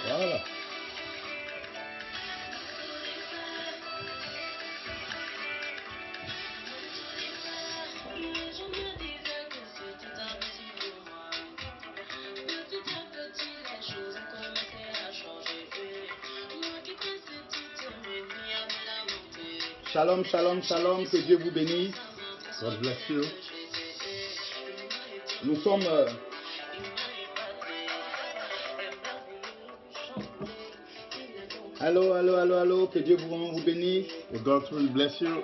Voilà. Shalom, shalom, shalom, que Dieu vous bénisse. God bless you. Nous sommes allô, allô, allô, allô, que Dieu vous bénisse. God will bless you.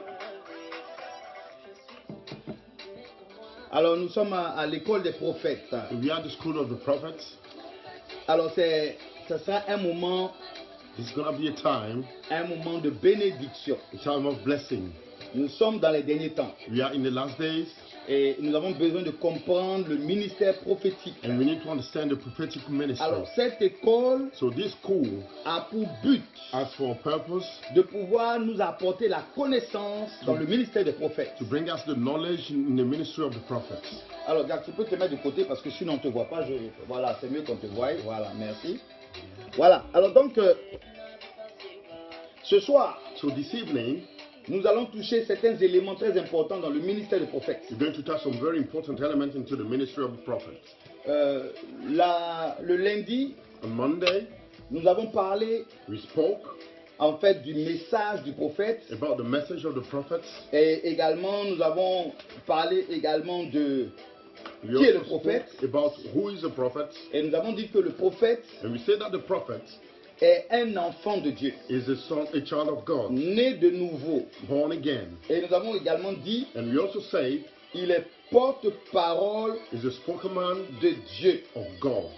Alors nous sommes à l'école des prophètes. We are the school of the prophets. Alors ce sera un moment It's going to be un moment de bénédiction. a time of blessing. Nous sommes dans les derniers temps We are in the last days, et nous avons besoin de comprendre le ministère prophétique. and we need to understand the prophetic ministry. Alors cette école So this school a pour but has for purpose de pouvoir nous apporter la connaissance dans le ministère des prophètes. to bring us the knowledge in the ministry of the prophets. Alors Jack, tu peux te mettre de côté parce que sinon on ne te voit pas. Voilà, c'est mieux qu'on te voie. Voilà, merci. Voilà, alors donc ce soir, So this evening, nous allons toucher certains éléments très importants dans le ministère des prophètes. we're going to touch some very important elements into the ministry of the prophets. Le lundi, On Monday, nous avons parlé we spoke en fait du message du prophète about the message of the prophets. et également nous avons parlé également de We qui est le also prophète spoke about who is the prophet, et nous avons dit que le prophète and we say that the prophet est un enfant de Dieu, is a child of God, né de nouveau. born again. Et nous avons également dit And we also say il est porte-parole is a spokesman de Dieu. of God.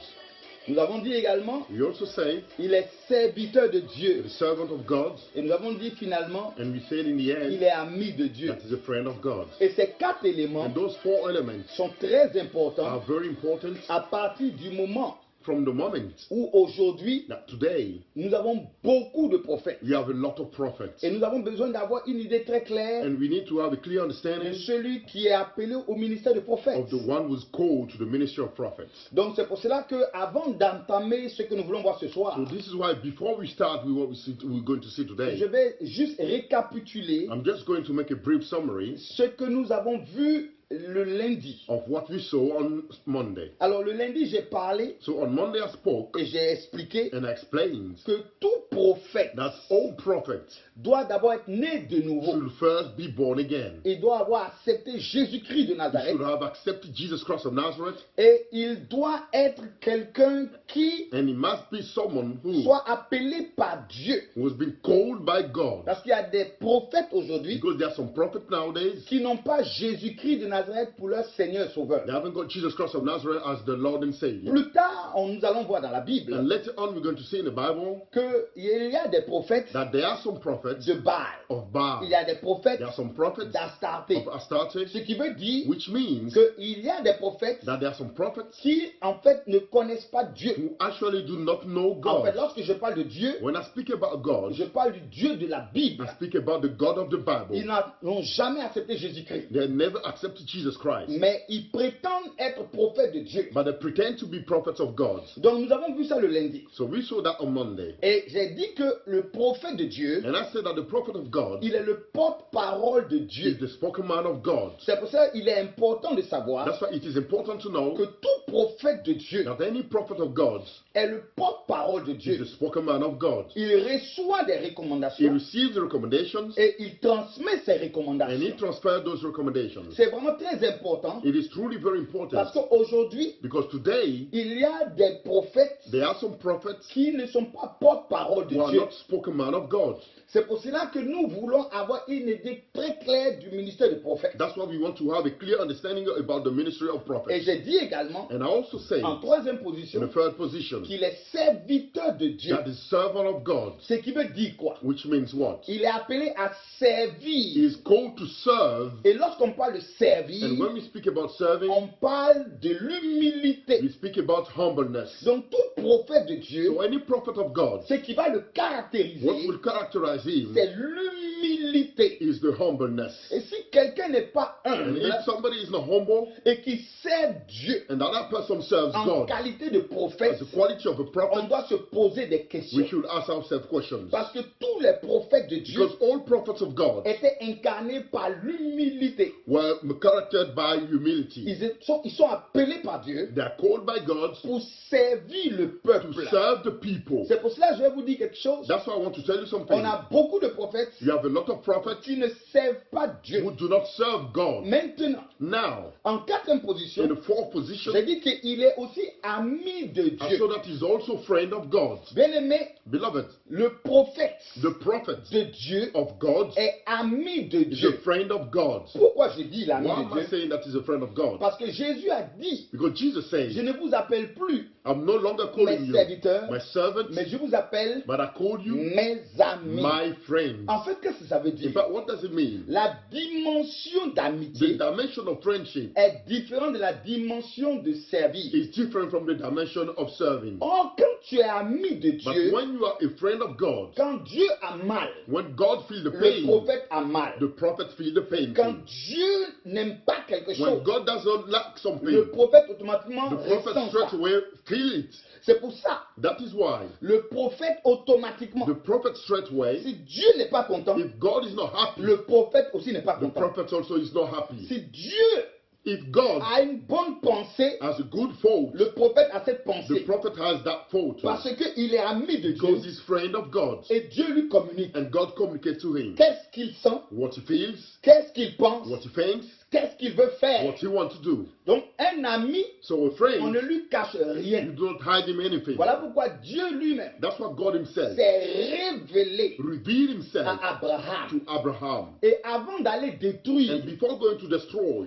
Nous avons dit également We also say il est serviteur de Dieu. the servant of God, Et nous avons dit finalement and we said in the il end est ami de Dieu. that is a friend of God. Et ces quatre éléments And those four elements sont très are importants very important à partir du moment from the moment où aujourd'hui that today nous avons beaucoup de prophètes. we have a lot of prophets, Et nous avons besoin d'avoir une idée très claire and we need to have a clear de understanding celui qui est appelé au ministère de prophète. of the one who's called to the ministry of prophets. Donc c'est pour cela que avant d'entamer ce que nous voulons voir ce soir, So this is why before we start with what we're going to see je today, vais juste récapituler I'm just going to make a brief summary ce que nous avons vu le lundi. of what we saw on Monday. Alors le lundi, j'ai parlé So on Monday I spoke et j'ai expliqué and I explained que tout prophète that all prophets doit d'abord être né de nouveau. should first be born again. Il doit avoir accepté Jésus-Christ de He Nazareth should have accepted Jesus Christ of Nazareth, et il doit être quelqu'un qui and he must be someone who soit appelé par Dieu. has been called by God. Parce qu'il y a des prophètes aujourd'hui Because there are some prophets nowadays, qui n'ont pas Jésus-Christ de Nazareth pour leur Seigneur et Sauveur. they haven't got Jesus Christ of Nazareth as the Lord and Savior. Plus tard, nous allons voir dans la Bible And later on we're going to see in the Bible qu'il y a des prophètes that there are some prophets de Baal. of Baal. Il y a des prophètes There are some prophets d'Astarté. of Astarte, Ce qui veut dire which means qu'il y a des prophètes that there are some prophets qui, en fait, ne connaissent pas Dieu. who actually do not know En fait, God. lorsque je parle de Dieu, When I speak about God, je parle du Dieu de la Bible. I speak about the God of the Ils Bible. n'ont jamais accepté Jésus-Christ. They never accepted Jesus Christ, Mais ils prétendent être prophètes de Dieu. but they pretend to be prophets of God. Donc nous avons vu ça le lundi. So we saw that on Monday. Et j'ai dit que le prophète de Dieu, And I said that the prophet of God il est le porte-parole de is Dieu. the spoken man of God. C'est pour ça qu'il est important de savoir That's why it is important to know que tout prophète de Dieu that any prophet of God est le porte-parole de is Dieu. the spoken man of God. Il reçoit des He recommandations receives the recommendations et il transmet ces and he recommandations. transfers those recommendations. C'est vraiment très important It is truly very parce important qu'aujourd'hui, because today il y a des prophètes there are some prophets qui ne sont pas porte-parole de who are Dieu. not spoken man of God. C'est pour cela que nous voulons avoir une idée très claire du ministère du prophète. That's why we want to have a clear understanding about the ministry of Et prophets. j'ai dit également, And I also say en troisième in the position, third position qu'il est serviteur de Dieu. that is servant of God, Ce qui veut dire quoi? which means what? Il est appelé à He servir. is called to serve. Et lorsqu'on parle de servir, servir, And when we speak about serving, on parle de l'humilité. we speak about humbleness. Donc tout prophète de Dieu, So any prophet of God, ce qui va le what caractériser, will characterize him c'est l'humilité. is the humbleness. Et si quelqu'un n'est pas And humble if somebody is not humble, et qui sert Dieu and that person serves en God qualité de prophète, as the quality of a on prophet, doit se poser des questions. we should ask ourselves questions. Parce que tous les prophètes de Dieu Because all prophets of God étaient incarnés par l'humilité. were characterized by humility. Ils sont appelés par Dieu They are called by God pour servir le to peuple. serve the people. C'est pour cela que je vais vous dire quelque chose. That's why I want to tell you On something. a beaucoup de prophètes You have a lot of prophets qui ne servent pas Dieu. who do not serve God. Maintenant, Now, en quatrième in position, the fourth position, j'ai dit qu'il est aussi ami de I Dieu. saw that he's also friend of God. Bien aimé, Beloved, le prophète the prophet de Dieu of God est ami de is a Dieu. friend of God. Pourquoi je dis l'ami Why am de I Dieu? saying that he's a friend of God? Parce que Jésus a dit, Because Jesus says, je ne vous appelle plus I'm no longer mes calling you serviteurs, my servants, mais je vous appelle but I call you mes amis. my friends. En fait, qu'est-ce que ça veut In dire? fact, what does it mean? La dimension The d'amitié dimension of friendship est différente de la dimension de servir. is different from the dimension of serving. Or, quand tu es ami de But Dieu, when you are a friend of God, quand Dieu a mal, when God feels the le pain, prophète a mal. the prophet feels the pain. Quand too. Dieu n'aime pas quelque When chose, God does not lack le something, prophète automatiquement the prophet ressent straight ça. away feel it. C'est pour ça, That is why le prophète automatiquement, the prophet straight away, si Dieu n'est pas content, if God is not happy, le prophète aussi n'est pas the content. prophet also is not happy. Si Dieu If God a une bonne pensée, has a good fault, le prophète a cette the pensée. prophet has that fault Parce qu'il est ami de Dieu because he's friend of God, et Dieu lui communique. and God communicates to him Qu'est-ce qu'il sent? what he feels, Qu'est-ce qu'il pense? what he thinks, Qu'est-ce qu'il veut faire? what he wants to do. Donc, un ami, So a on friend, ne lui cache rien. you don't hide him anything. Voilà pourquoi Dieu lui-même That's what God himself s'est révélé revealed himself à Abraham. to Abraham. Et avant d'aller détruire And before going to destroy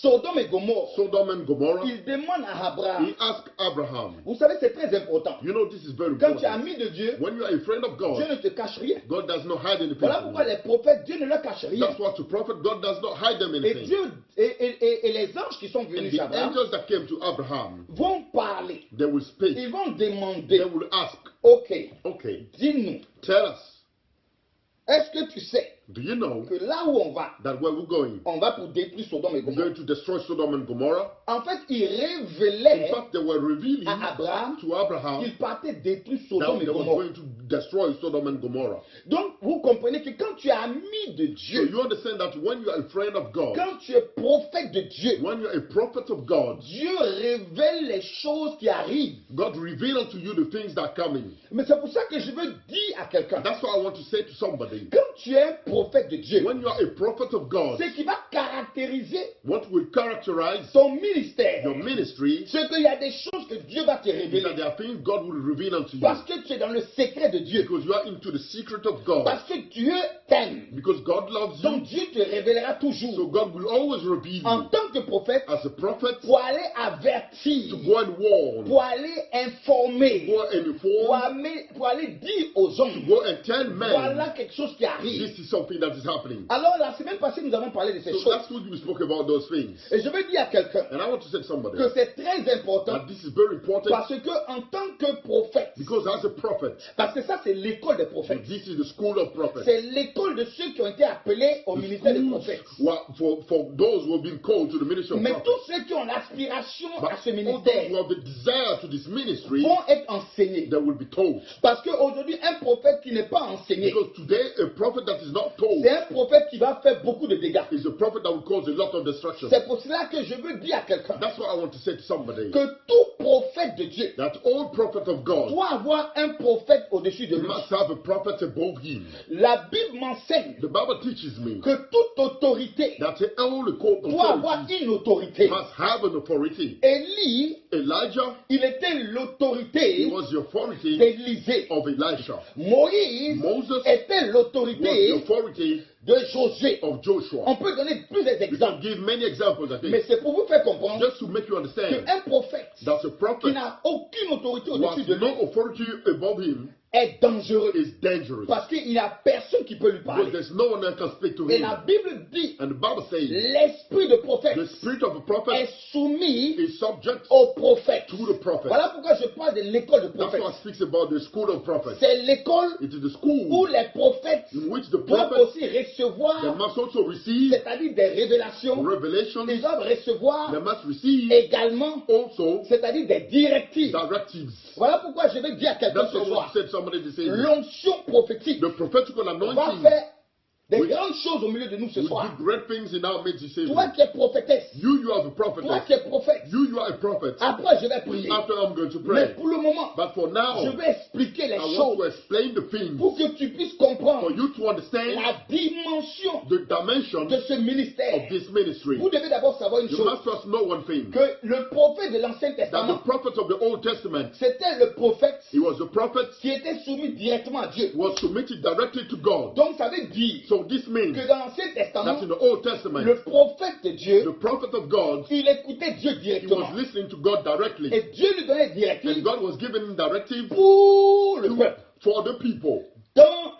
Sodome et Gomorrhe, Sodom and Gomorrah, il demande à Abraham. he asked Abraham. Vous savez, c'est très important. You know, this is very Quand tu es important. ami de Dieu, When you are a friend of Dieu God, ne te cache rien. God does not hide anything. Voilà from pourquoi you. les prophètes, Dieu ne leur cache rien. That's what the prophet, God does not hide them Et anything. Dieu et les anges qui sont And venus the chez Abraham angels that came to Abraham, vont parler. they will speak. Ils vont They demander, will ask, ok, okay, dis-nous, tell us, est-ce que tu sais do you know que là où on va that where pour détruire Sodome et we're Gomorrhe? going to destroy Sodom and Gomorrah? En fait, il In révélait fact, they were revealing à Abraham to Abraham qu'il partait détruire that Sodome et they were Gomorrhe. going to destroy Sodom and Gomorrah. Donc, vous comprenez que quand tu es ami de So Dieu, you understand that when you are a friend of God, quand tu es prophète de Dieu, when you're a prophet of God, Dieu révèle les choses qui arrivent. God reveals to you the things that are coming. Mais c'est pour ça que je veux dire à quelqu'un, That's what I want to say to somebody. quand tu es un prophète de Dieu, When you are a prophet of God, ce qui va caractériser what will characterize ton ministère, your ministry c'est qu'il y a des choses que Dieu va te is that révéler. there are things God will reveal unto you. Parce que tu es dans le secret de Dieu. Because you are into the secret of God. Parce que Dieu t'aime. Because God loves Donc you. Dieu te révélera So toujours. God will always reveal En you tant que prophète, as a prophet pour aller avertir, to go and warn, pour aller informer, go and inform, pour aller dire aux to hommes, go and tell voilà men quelque chose qui arrive. this is something that is happening. Alors la semaine passée, nous avons parlé de ces So choses. last week we spoke about those things. Et je veux dire à quelqu'un And I want to say to somebody que c'est très important that this is very important parce que en tant que prophète, because as a prophet, parce que ça c'est l'école des prophètes, this is the school of prophets. c'est l'école de ceux qui ont été appelés au The ministère des schools prophètes. for those who have been called to the ministry of Mais prophets. tous ceux qui ont l'aspiration But à ce all those ministère who have the desire to this ministry, vont être enseignés. they will be told. Parce qu'aujourd'hui, un prophète qui n'est pas enseigné, Because today, a prophet that is not told c'est un prophète qui va faire beaucoup de dégâts. is a prophet that will cause a lot of destruction. C'est pour cela que je veux dire à quelqu'un That's what I want to say to somebody. que tout prophète de Dieu That all prophet of God doit avoir un prophète au-dessus de lui. must have a prophet above him. La Bible m'enseigne The Bible teaches me que toute autorité that all the doit avoir authority une autorité. must have an authority. Élie, Elijah, il était he l'autorité was the authority d'Élisée. of Elisha. Moïse Moses était was the l'autorité authority de Josué. of Joshua. On peut donner plusieurs We can exemples, give many examples, I mais think, c'est pour vous faire comprendre just to make you understand qu'un prophète that a qui prophet n'a aucune autorité who au-dessus has de lui no authority above him est dangereux. is dangerous. Parce qu'il n'y a personne qui peut lui Because parler. there's no one that can speak to Et him. la Bible dit, And the Bible says l'esprit de prophète the spirit of a prophet est soumis is subject au prophète. to the prophet. Voilà pourquoi je parle de l'école de That's prophète. why it speaks about the school of prophets. C'est l'école It is the où school les prophètes in which the doivent prophets aussi they recevoir, must also receive c'est-à-dire des révélations. revelations, Ils doivent they recevoir must receive également, also c'est-à-dire des directives. directives. Voilà pourquoi je vais dire à quelqu'un That's ce what I soir, said somebody to say. l'onction prophétique The prophetical va anointing faire des Oui. grandes choses au milieu de nous ce will soir. do great things in our midst. He says, Toi qui es prophétesse, you are a toi prophetess. qui es prophète, You are a prophet. après je vais prier. After I'm going to Mais pray. pour le moment, But for je now, vais expliquer les I want to choses explain the things pour que tu puisses for comprendre you to understand la dimension the dimension de ce ministère. of this ministry. Vous devez d'abord savoir une You chose, must first know one thing, que le prophète de l'Ancien that the Testament, prophet of the Old Testament, c'était le prophète he was a prophet qui était soumis directement à Dieu. who was submitted directly to God. Donc ça veut dire So this means que dans l'Ancien that Testament, in the Old Testament, le prophète de Dieu, the prophet of God, il écoutait Dieu he directement. was listening to God directly. Et Dieu lui donnait des And directives God was giving him directive pour le peuple. for the people Dans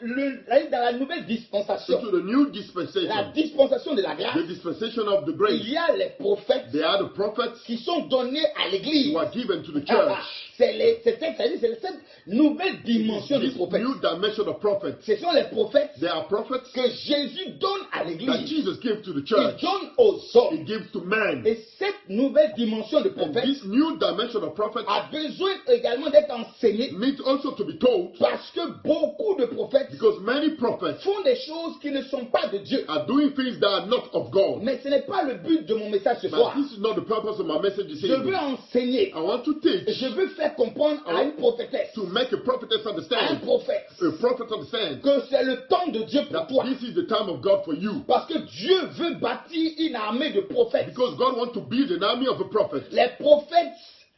la nouvelle dispensation, into the new la dispensation, dispensation de la grâce, the dispensation of the il grace. y a les prophètes They are the prophets qui sont donnés à l'église. who are given to the Ah, church. c'est cette nouvelle dimension du This prophète. new dimension of prophets. Ce sont les prophètes They are prophets que Jésus donne à that l'église. Jesus gave to the Il church. donne aux hommes. He gives to man. Et cette nouvelle dimension de And prophète this new dimension of prophets a besoin également d'être enseignée needs also to be told, parce que beaucoup de prophètes because many prophets font des choses qui ne sont pas de Dieu. are doing things that are not of God. Mais ce n'est pas le but de mon message ce But soir. this is not the purpose of my message this Je veux evening. enseigner. I want to teach, Je veux faire comprendre à une prophétesse, to make a prophetess à un understand, prophète, a prophet understand, que c'est le temps de Dieu pour that toi. this is the time of God for you. Parce que Dieu veut bâtir une armée de prophètes. Because God wants to build an army of a prophet. Les prophètes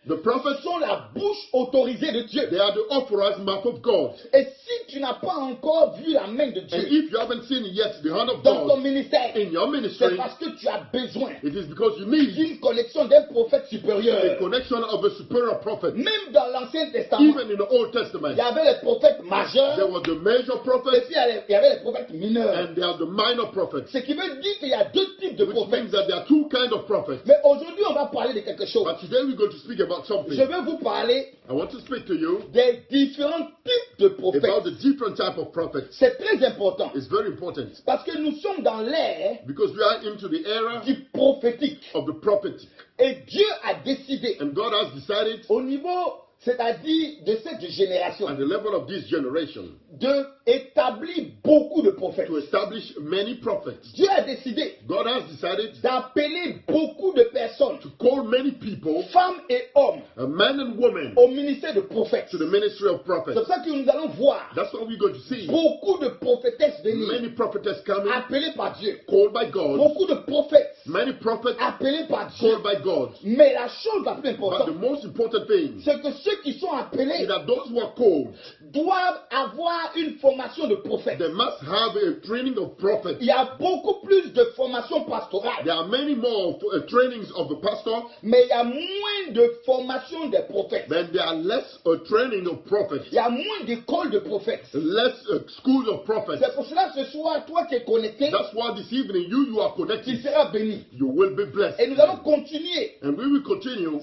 The prophets, sont la bouche autorisée de Dieu. they are the authorized mouth of God. Et si tu n'as pas encore vu la main de And Dieu if you haven't seen it yet, the hand of dans ton God ministère, in your c'est ministry, parce que tu as besoin it is because you need d'une connexion d'un prophète a supérieur. connection of a superior prophet. Même dans l'Ancien Testament, Even in the Old il Testament, y avait les prophètes there majeurs was the major et prophet puis il y avait les prophètes mineurs. and there are the minor prophets, Ce qui veut dire qu'il y a deux types de which means prophètes. that there are two kinds of prophets. Mais aujourd'hui, on va parler de quelque chose. But today we're going to speak about Je something. vais vous parler I want to speak to you des différents types de prophètes. about the different type of prophets. C'est très important It's very important parce que nous sommes dans l'ère because we are into the era du prophétique. of the prophetic. Et Dieu a décidé And God has decided au niveau, c'est-à-dire de cette génération, at the level of this generation de établir beaucoup de prophètes. to establish many prophets. Dieu a décidé God has decided d'appeler beaucoup de personnes, to call many people, femmes et hommes, men and women, au ministère de prophètes. to the ministry of C'est prophets. pour ça que nous allons voir That's what we're going to see. beaucoup de prophétesses venir, Many prophetess coming, appelées par Dieu. called by God. Beaucoup de prophètes Many prophets appelés par Dieu. called by God. Mais la chose la plus But the importante, most important thing c'est que ceux qui sont is appelés that those who are called, doivent avoir une formation de prophète. they must have a training of prophets. Il y a beaucoup plus de formation pastorale, There are many more trainings of the pastor, mais il y a moins de formation des prophètes. then there are less training of prophets, Il y a moins d'écoles de prophètes. less schools of prophets. C'est pour cela ce soir, toi qui es connecté, That's why this evening you are tu connected. seras béni. You will be blessed. Et nous allons continuer And we will continue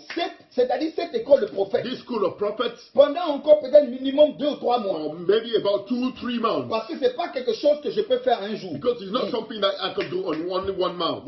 c'est-à-dire cette école de prophètes this school of prophets pendant encore peut-être minimum 2 ou 3 mois. for maybe about 2 or 3 months. Parce que ce n'est pas quelque chose que je peux faire un jour. Because it's not something that I can do on one month.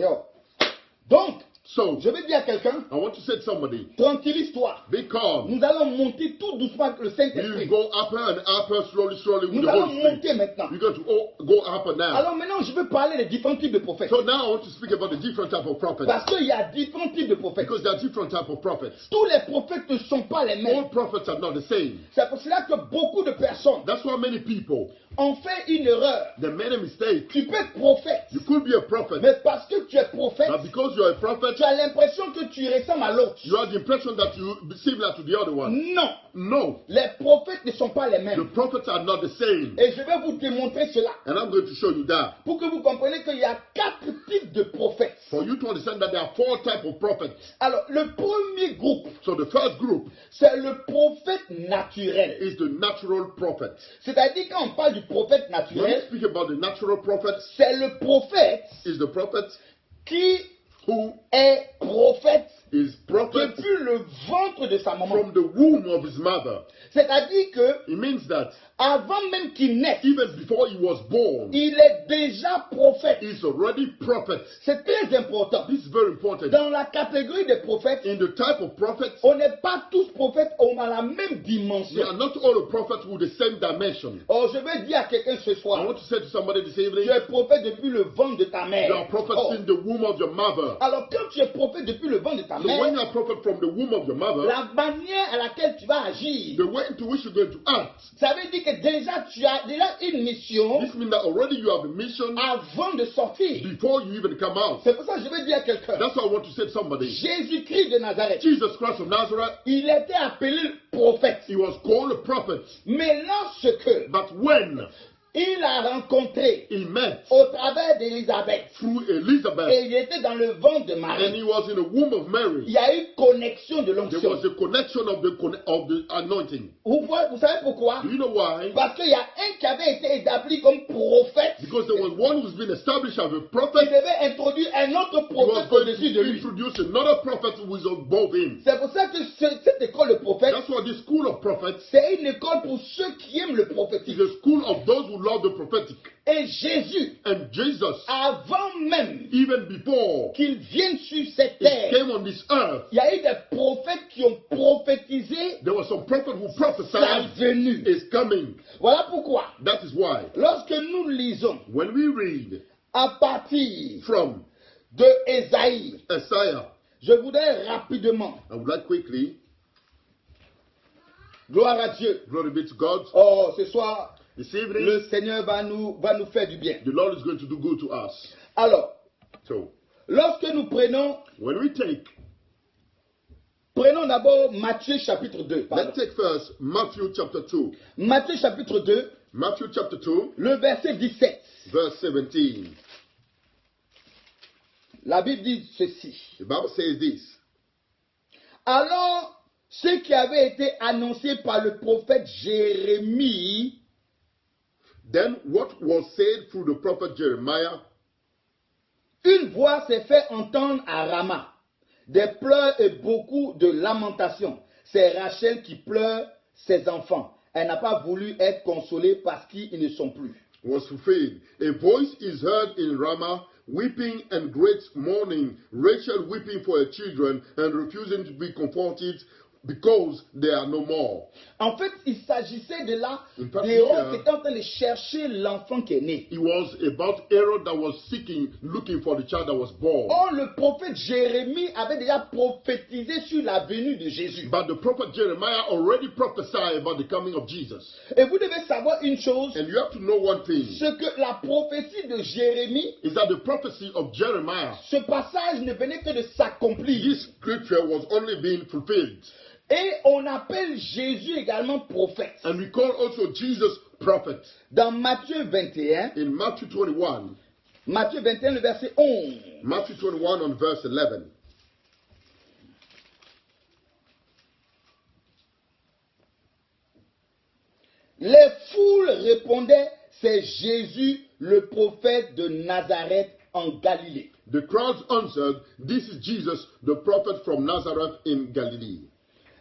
Donc, So, je vais dire à quelqu'un, I want to say to somebody, tranquillise-toi. be calm. Nous allons monter tout doucement avec le You Saint-Esprit. go upper and upper, slowly, slowly with Nous the allons Holy Spirit. monter maintenant. You're going to go upper now. Alors maintenant, je veux parler des différents types de prophètes. So now I want to speak about the different type of prophets. Parce qu'il y a différents types de prophètes. Because there are different type of prophets. Tous les prophètes ne sont pas les mêmes. All prophets are not the same. C'est pour cela que beaucoup de personnes That's why many people ont fait une erreur. They made a mistake. Tu peux être prophète, You could be a prophet, mais parce que tu es prophète, but because you're a prophet, tu as l'impression que tu ressembles à l'autre. you have the impression that you be similar to the other one. Non, No, les prophètes ne sont pas les the mêmes. prophets are not the same. Et je vais vous démontrer cela And I'm going to show you that. pour que vous compreniez qu'il y a 4 types de prophètes. For you to understand that there are 4 types of prophets. Alors, le premier groupe, So the first group c'est le prophète naturel. is the natural prophet. C'est-à-dire, quand on parle du prophète When we naturel, speak about the natural prophet, c'est le prophète is the prophet qui who est prophète is prophet depuis le ventre de sa maman. from the womb of his mother. C'est-à-dire que It means that avant même qu'il naisse, even before he was born, il est déjà prophète. he's already prophet. C'est très important. This is very important. Dans la catégorie des prophètes, In the type of prophets, on n'est pas tous prophètes, on a la même they are dimension. not all the prophets with the same dimension. Oh, je vais dire à quelqu'un ce I soir, want to say to somebody this evening, tu es prophète depuis le ventre de ta mère. you are prophets Oh. in the womb of your mother. Alors quand tu es prophète depuis le ventre de ta So when you mère, are prophet from the womb of your mother, la manière à laquelle tu vas agir, the way into which you're going to act, ça veut dire que déjà tu as déjà une mission this means that already you have a mission avant de sortir. before you even come out. C'est pour ça que je vais dire à quelqu'un, That's what I want to say to somebody. Jésus-Christ de Nazareth, Jesus Christ of Nazareth, il était appelé prophète. he was called a prophet. Mais lorsque But when il a rencontré he met au travers d'Élisabeth, through Elizabeth et il était dans le ventre de and Marie, he was in the womb of il Mary, y a eu connexion de there l'onction. was a connection of the anointing. Vous savez pourquoi? Do you know why? Parce qu'il y a un qui avait été établi comme prophète, Because there was one who's been established as a qui prophet. devait introduire un autre He was prophète going au-dessus de to lui. introduce another prophet who is above him. C'est pour ça que cette école de prophète, That's why this school of prophets c'est une école pour ceux qui aiment le is prophétique. a school of those who love the prophetic. Et Jésus, And Jesus, avant même even before qu'il vienne sur cette he terre, came on this earth, il y a eu des prophètes qui ont prophétisé there were some prophets who sa prophesied venue. is coming. Voilà pourquoi, That is why lorsque nous lisons when we read à partir from de Ésaïe, Isaiah, je voudrais rapidement, I would like quickly, gloire à Dieu. glory be to God, Oh, ce soir, this evening, le Seigneur va nous faire du bien. the Lord is going to do good to us. Alors, So, lorsque nous prenons d'abord Matthieu chapitre 2. let's take first Matthew chapter 2. Matthieu chapitre 2, Matthew chapter 2, le verset 17. verse 17. La Bible dit ceci. The Bible says this. Alors, ce qui avait été annoncé par le prophète Jérémie, Then what was said through the prophet Jeremiah? une voix s'est fait entendre à Rama, des pleurs et beaucoup de lamentations. C'est Rachel qui pleure ses enfants. Elle n'a pas voulu être consolée parce qu'ils ne sont plus. Was fulfilled. A voice is heard in Ramah, weeping and great mourning, Rachel weeping for her children and refusing to be comforted because they are no more. En fait, il s'agissait de là, In fact, d'Hérode qui était en train de chercher l'enfant qui est né. It was about Herod that was looking for the child that was born. Or, le prophète Jérémie avait déjà prophétisé sur la venue de Jésus. But the prophet Jeremiah already prophesied about the coming of Jesus. Et vous devez savoir une chose, And you have to know one thing, ce que la prophétie de Jérémie, is that the prophecy of Jeremiah, ce passage ne venait que de s'accomplir. this scripture was only being fulfilled. Et on appelle Jésus également prophète. And we call also Jesus prophet. Dans Matthieu 21, In Matthew 21, Matthieu 21, le verset 11. Matthew 21 on verse 11. Les foules répondaient, c'est Jésus, le prophète de Nazareth en Galilée. The crowds answered, this is Jesus, the prophet from Nazareth in Galilee.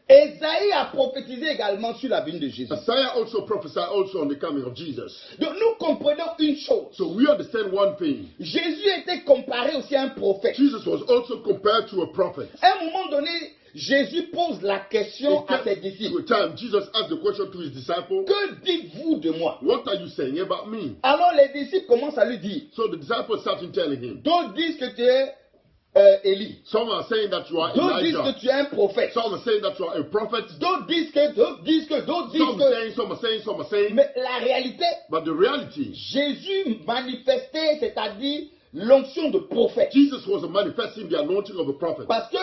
Ésaïe a prophétisé également sur la venue de Jésus. Isaiah also prophesied also on the coming of Jesus. Donc nous comprenons une chose. So we understand one thing. Jésus était comparé aussi à un prophète. Jesus was also compared to a prophet. À un moment donné, Jésus pose la question à ses To disciples. a time, Jesus asked the question to his disciples, Que dites-vous de moi? what are you saying about me? Alors les disciples commencent à lui dire. So the disciples started telling him, D'autres disent que tu es Élie. Some are saying that you are D'autres disent Elijah. que tu es un prophète. Some are saying that you are a prophet. D'autres disent que. Some are saying. Mais la réalité, But the reality, Jésus manifestait, c'est-à-dire l'onction de prophète. Jesus was manifesting the anointing of a prophet. Parce que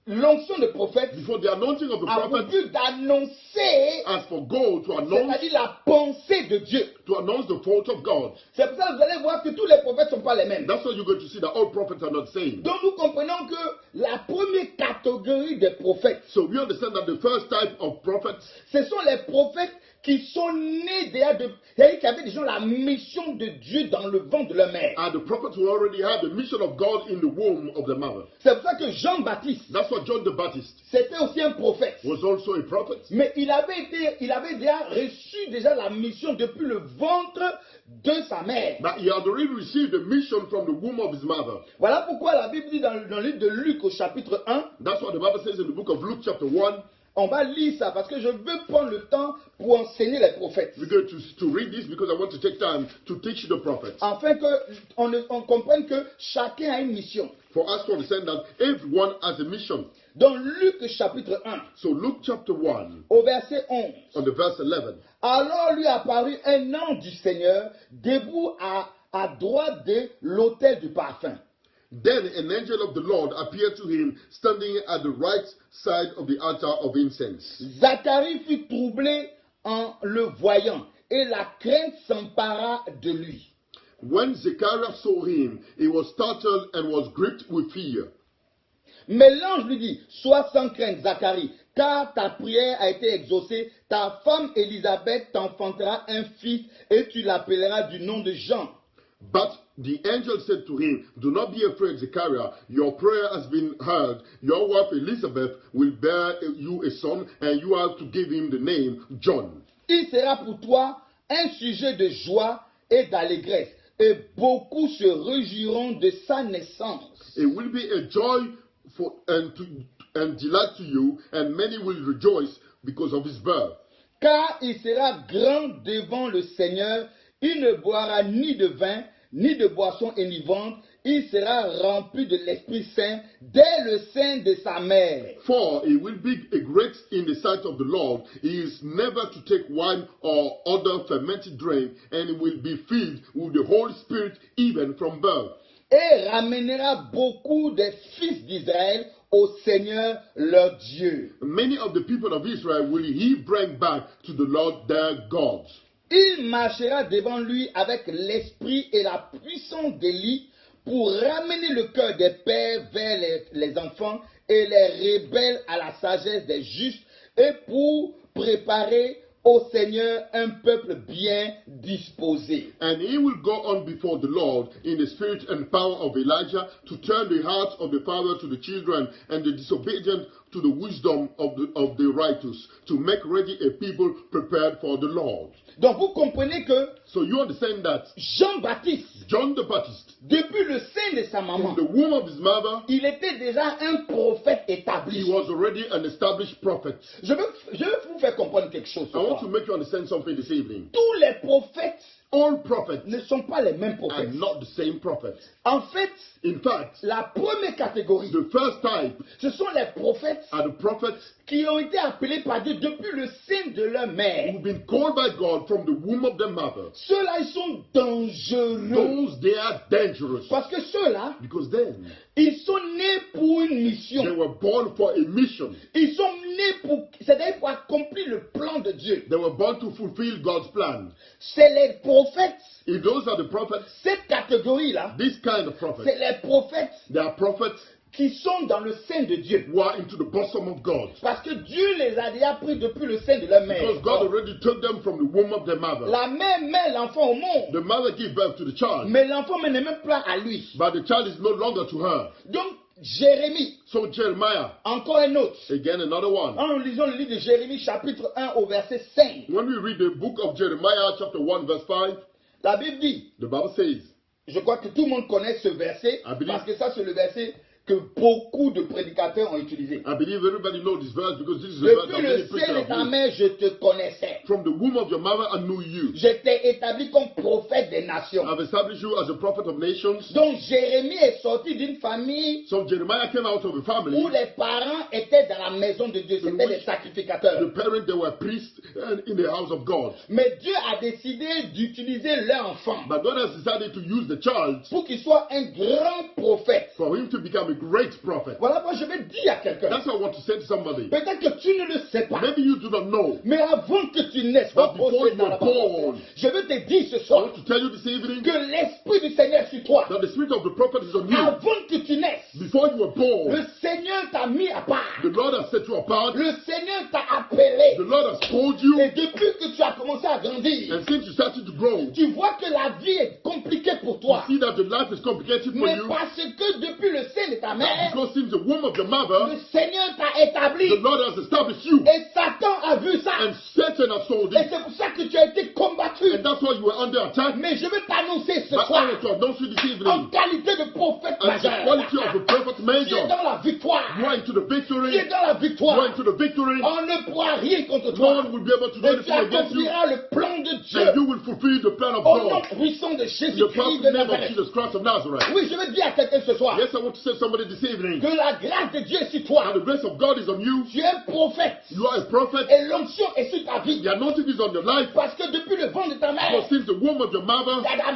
l'onction de prophète Before the anointing of a a pour prophet, but d'annoncer, as for God to announce, c'est-à-dire la pensée de Dieu. the thought of God. C'est pour ça que vous allez voir que tous les prophètes ne sont pas les mêmes. That's why you're going to see that all prophets are not the same. Donc nous comprenons que la première catégorie des prophètes, So we understand that the first type of prophets, ce sont les prophètes qui sont nés déjà c'est-à-dire qui avaient déjà la mission de Dieu dans le ventre de leur mère. are the prophets who already have the mission of God in the womb of the mother. C'est pour ça que Jean-Baptiste, That's why John the Baptist c'était aussi un prophète. was also a prophet. Mais il avait déjà reçu déjà la mission depuis le ventre de sa mère. But he had already received the mission from the womb of his mother. Voilà pourquoi la Bible dit dans le livre de Luc au chapitre 1, That's what the Bible says in the book of Luke chapter 1. on va lire ça parce que je veux prendre le temps pour enseigner les prophètes. We're going to read this because I want to take time to teach the prophets. Afin qu'on comprenne que chacun a une mission. For us to understand that everyone has a mission. Dans Luc chapitre 1, So Luke chapter 1, au verset 11. on the verse 11. Alors lui apparut un ange du Seigneur debout à droite de l'autel du parfum. Then an angel of the Lord appeared to him, standing at the right side of the altar of incense. Zacharie fut troublé en le voyant, et la crainte s'empara de lui. When Zechariah saw him, he was startled and was gripped with fear. Mais l'ange lui dit, sois sans crainte, Zacharie, car ta prière a été exaucée, ta femme Élisabeth t'enfantera un fils, et tu l'appelleras du nom de Jean. But the angel said to him, do not be afraid, Zechariah. Your prayer has been heard. Your wife Elizabeth will bear you a son, and you are to give him the name John. Il sera pour toi un sujet de joie et d'allégresse, et beaucoup se réjouiront de sa naissance. It will be a joy and delight to you, and many will rejoice because of his birth. Car il sera grand devant le Seigneur, il ne boira ni de vin, ni de boisson enivrante, il sera rempli de l'Esprit Saint dès le sein de sa mère. For he will be a great in the sight of the Lord. He is never to take wine or other fermented drink, and he will be filled with the Holy Spirit even from birth. Et ramènera beaucoup des fils d'Israël au Seigneur leur Dieu. Many of the people of Israel will he bring back to the Lord their God. Il marchera devant lui avec l'esprit et la puissance d'Élie pour ramener le cœur des pères vers les enfants et les rebelles à la sagesse des justes et pour préparer au Seigneur un peuple bien disposé. And he will go on before the Lord in the spirit and power of Elijah to turn the hearts of the father to the children and the disobedient to the wisdom of the righteous, to make ready a people prepared for the Lord. Donc vous comprenez que So you understand that Jean-Baptiste, John the Baptist, depuis le sein de sa maman, from the womb of his mother, il était déjà un prophète he établi. was already an established prophet. Je veux vous faire comprendre quelque chose. ce I want soir. to make you understand something this evening. Tous les prophètes All prophets ne sont pas les mêmes are prophètes. not the same prophets. En fait, In fact, la première catégorie, the first type ce sont les prophètes are the prophets qui ont été appelés par Dieu depuis le sein de leur mère. who've been called by God from the womb of their mother. Ceux-là, ils sont dangereux. Those, they are dangerous. Parce que ceux-là, Because then, ils sont nés pour une they mission. were born for a mission. Ils sont nés c'est-à-dire pour accomplir le plan de Dieu. They were born to fulfill God's plan. C'est les prophètes, If those are the prophets, cette catégorie-là, this kind of prophets, c'est les prophètes they are prophets qui sont dans le sein de Dieu. who are into the bosom of God. Parce que Dieu les a déjà pris depuis le sein de leur mère. Because God already took them from the womb of their mother. La mère met l'enfant au monde, The mother gave birth to the child, mais l'enfant n'est même pas à lui. but the child is no longer to her. Donc, Jérémie, So Jeremiah, encore un autre. again another one. En lisant le livre de Jérémie, chapitre 1, au verset 5, When we read the book of Jeremiah, chapter 1, verse 5, la Bible dit, the Bible says, je crois que tout le monde connaît ce verset, I believe- parce que ça, c'est le verset que beaucoup de prédicateurs ont utilisé. I believe everybody knows this verse because this is the verse Depuis that le many sein preachers de ta have used. mère, je te connaissais. from the womb of your mother I knew you. Je t'ai établi comme prophète des nations. I've established you as a prophet of nations. Donc Jérémie est sorti d'une famille So Jeremiah came out of a family. où les parents étaient dans la maison de Dieu, c'était des sacrificateurs. The parents, they were priests in the house of God. Mais Dieu a décidé d'utiliser leur enfant But God has decided to use the child pour qu'il soit un grand prophète. for him to become a great prophet. Voilà pourquoi je vais dire à quelqu'un. That's what I want to say to somebody. Peut-être que tu ne le sais pas. Maybe you do not know. Mais avant que tu naisses, But before you were born, je veux te dire ce I soir want to tell you this evening que l'Esprit du Seigneur sur toi. that the spirit of the prophet is on you. Avant que tu naisses, Before you were le born, Seigneur t'a mis à part. the Lord has set you apart. Le Seigneur t'a appelé. The Lord has called you. Et depuis que tu as commencé à grandir, And since you started to grow, tu vois que la vie est compliquée pour you toi. see that the life is complicated for Mais you. parce que depuis le sein de ta mère, Because since the womb of your mother, le Seigneur t'a établi. the Lord has established you. Et Satan a vu ça. And Satan has sold Et it. c'est pour ça que tu as été combattu. And that's why you were under attack. Mais je veux t'annoncer ce But I soir, want to announce you this en evening, qualité de prophète as the majeur, quality of a prophet tu es major, dans la victoire. you are into the Tu es victory. dans la You are victoire. into the victory. On ne pourra rien contre No toi. one will be able to do Et tu anything against you. accompliras le plan de Dieu. And you will fulfill the plan of Au nom God. puissant de In the Jésus-Christ powerful de name of Nazareth. Jesus Christ of Nazareth. Oui, je veux dire à quelqu'un ce soir Yes, I want to say to somebody this evening, que la grâce de Dieu est sur and toi. the grace of God is on you. Tu es un prophète. You are a prophet. Et l'onction est sur ta vie. The anointing is on your life. Parce que depuis le ventre de ta mère, Because since the womb of your mother, il y a la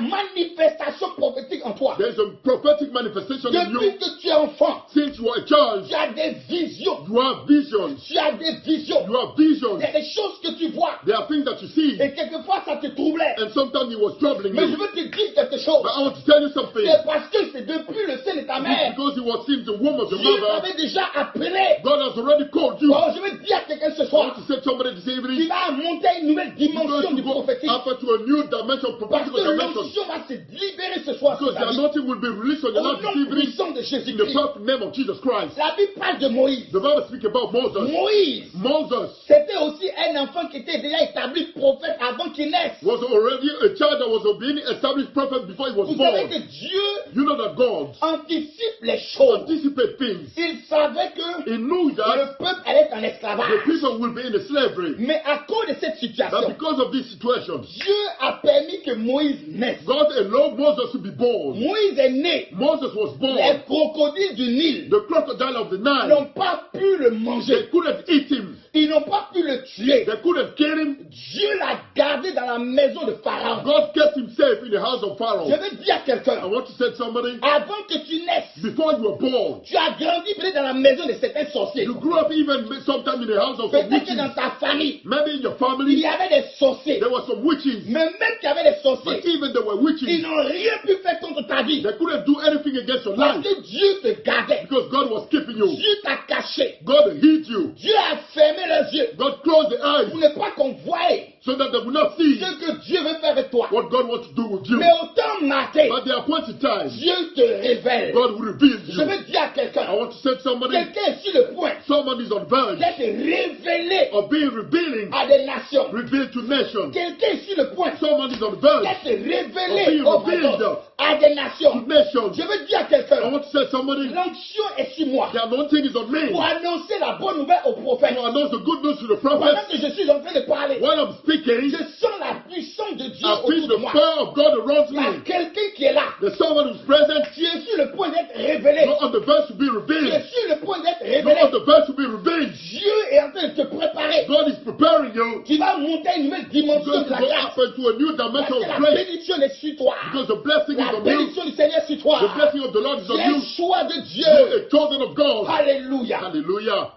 manifestation prophétique en toi. there is a prophetic manifestation in Depuis you. que tu es enfant, Since you are a child, tu as des visions. you have visions. Tu as des visions. You have visions. Il y a des choses que tu vois. There are things that you see, Et quelquefois, ça te troublait. and sometimes it was troubling Mais je you. veux te dire quelque chose. But I want to tell you something. C'est parce que c'est depuis le sein de ta mère. Because it was since the womb of your Dieu mother, t'avait déjà appelé. God has already called you. Oh, je veux dire à quelqu'un ce I want soir. to say to somebody this Tu evening, vas monter à une nouvelle you're dimension going du to go prophétique. up to a new dimension, Parce prophetical que dimension. l'onction va se libérer ce soir sur Because the ta vie. anointing will be released on your Au life nom this evening puissant de in the Jésus-Christ. powerful name of Jesus Christ. La Bible parle de Moïse. The Bible speaks about Moses. Moïse, Moses c'était aussi un enfant qui était déjà établi prophète avant qu'il naisse. was already a child that was being established prophet before he was Vous savez born. que Dieu You know that God anticipe les choses. anticipates things. Il savait que He knew that le peuple allait être en the esclavage. people will be in slavery. Mais à cause de cette But situation, because of this situation, Dieu a permis que Moïse naisse. God allowed Moses to be born. Moïse est né. Moses was born. Les crocodiles du Nil The crocodile of the Nile, n'ont pas pu le they manger. couldn't eat him. Ils n'ont pas pu le tuer. They couldn't kill him. Dieu l'a gardé dans la maison de Pharaon. God kept him safe in the house of Je Pharaoh. veux dire à I quelqu'un, want to say to somebody, avant que tu naisses, before you were born, tu as grandi peut-être dans la maison de certains sorciers. you grew up even sometime in the house of some Peut-être que dans witches. ta famille, Maybe in your il family, y avait des sorciers. there were some witches. Mais même qu'il y avait des But sorciers, even there were ils witches, n'ont rien pu faire contre ta vie. they couldn't do anything against your Parce life que Dieu te gardait. because God was keeping you. Dieu t'a caché. God hid you. Dieu a fermé les yeux God closed the eyes pour ne pas qu'on voie so that they would not see ce que Dieu veut faire avec toi. what God wants to do with you. Mais au temps marqué, But the appointed time, Dieu te révèle. God will reveal Je you. veux dire à I quelqu'un, want to say to somebody, quelqu'un est sur le point someone is on verge d'être révélé of being revealing, à des nations. revealed to nations. Quelqu'un est sur le point Someone is on verge d'être révélé being oh my revealed God, à des to nations. nations. Je veux dire à I quelqu'un, want to say to somebody, l'onction est sur moi the anointing is on me pour annoncer la bonne nouvelle aux prophètes. to announce the good news to the Pendant prophets. que je suis en train de parler, While I'm speaking, je sens la puissance de Dieu I feel autour de the moi. power of God around Il y a me. quelqu'un qui est là. There's someone who's present, Tu es sur le point d'être révélé. not on the verge to be Tu es revealed, sur le point d'être not révélé. on the verge to be revealed. Dieu est en train de te préparer. God is preparing you. Tu vas monter à une nouvelle You're dimension going de to la go grâce. up into a new Parce dimension que of la grace bénédiction est sur toi. because the blessing is La on you. bénédiction du Seigneur est sur toi. The blessing of the Lord is Tu on es un you. choix de You're Dieu. a chosen of God. Alléluia. Hallelujah.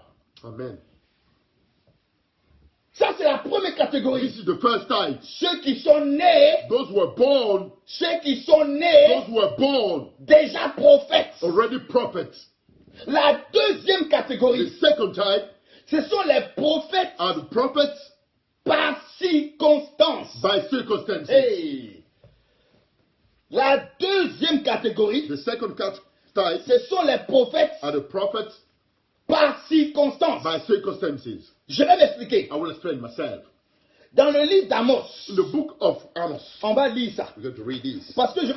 Amen. Ça, c'est la première catégorie. This is the first type. Ceux qui sont nés, Those who were born, ceux qui sont nés those who were born déjà prophètes. already prophets. La deuxième The catégorie, second type ce sont les prophètes are the prophets par circonstance. by circumstances. Hey. La deuxième catégorie, The second type ce sont les prophètes are the prophets par circonstance. by circumstances. Je vais m'expliquer. I will explain myself. Dans le livre d'Amos, In the book of Amos, on va lire ça. we're going to read this. Parce que je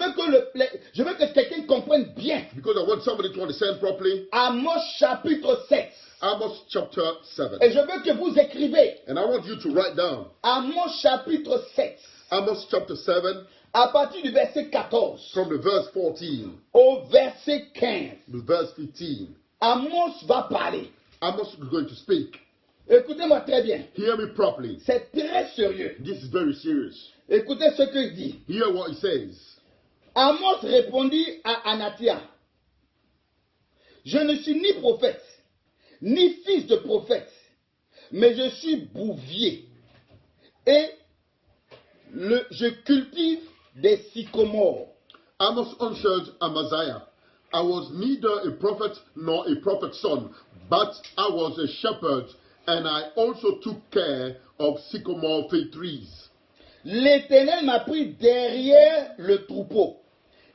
veux que quelqu'un comprenne bien. Because I want somebody to understand properly. Amos chapitre 7. Amos chapter 7. Et je veux que vous écrivez And I want you to write down Amos chapitre 7, Amos chapter 7 à partir du verset 14 from the verse 14 au verset 15. to verse 15. Amos va parler. Amos is going to speak. Écoutez-moi très bien. Hear me properly. C'est très sérieux. This is very serious. Écoutez ce qu'il dit. Hear what he says. Amos répondit à Anathia, je ne suis ni prophète, ni fils de prophète, mais je suis bouvier. Et je cultive des sycomores. Amos answered Amaziah, I was neither a prophet nor a prophet's son, but I was a shepherd, and I also took care of sycamore fig trees. L'Éternel m'a pris derrière le troupeau.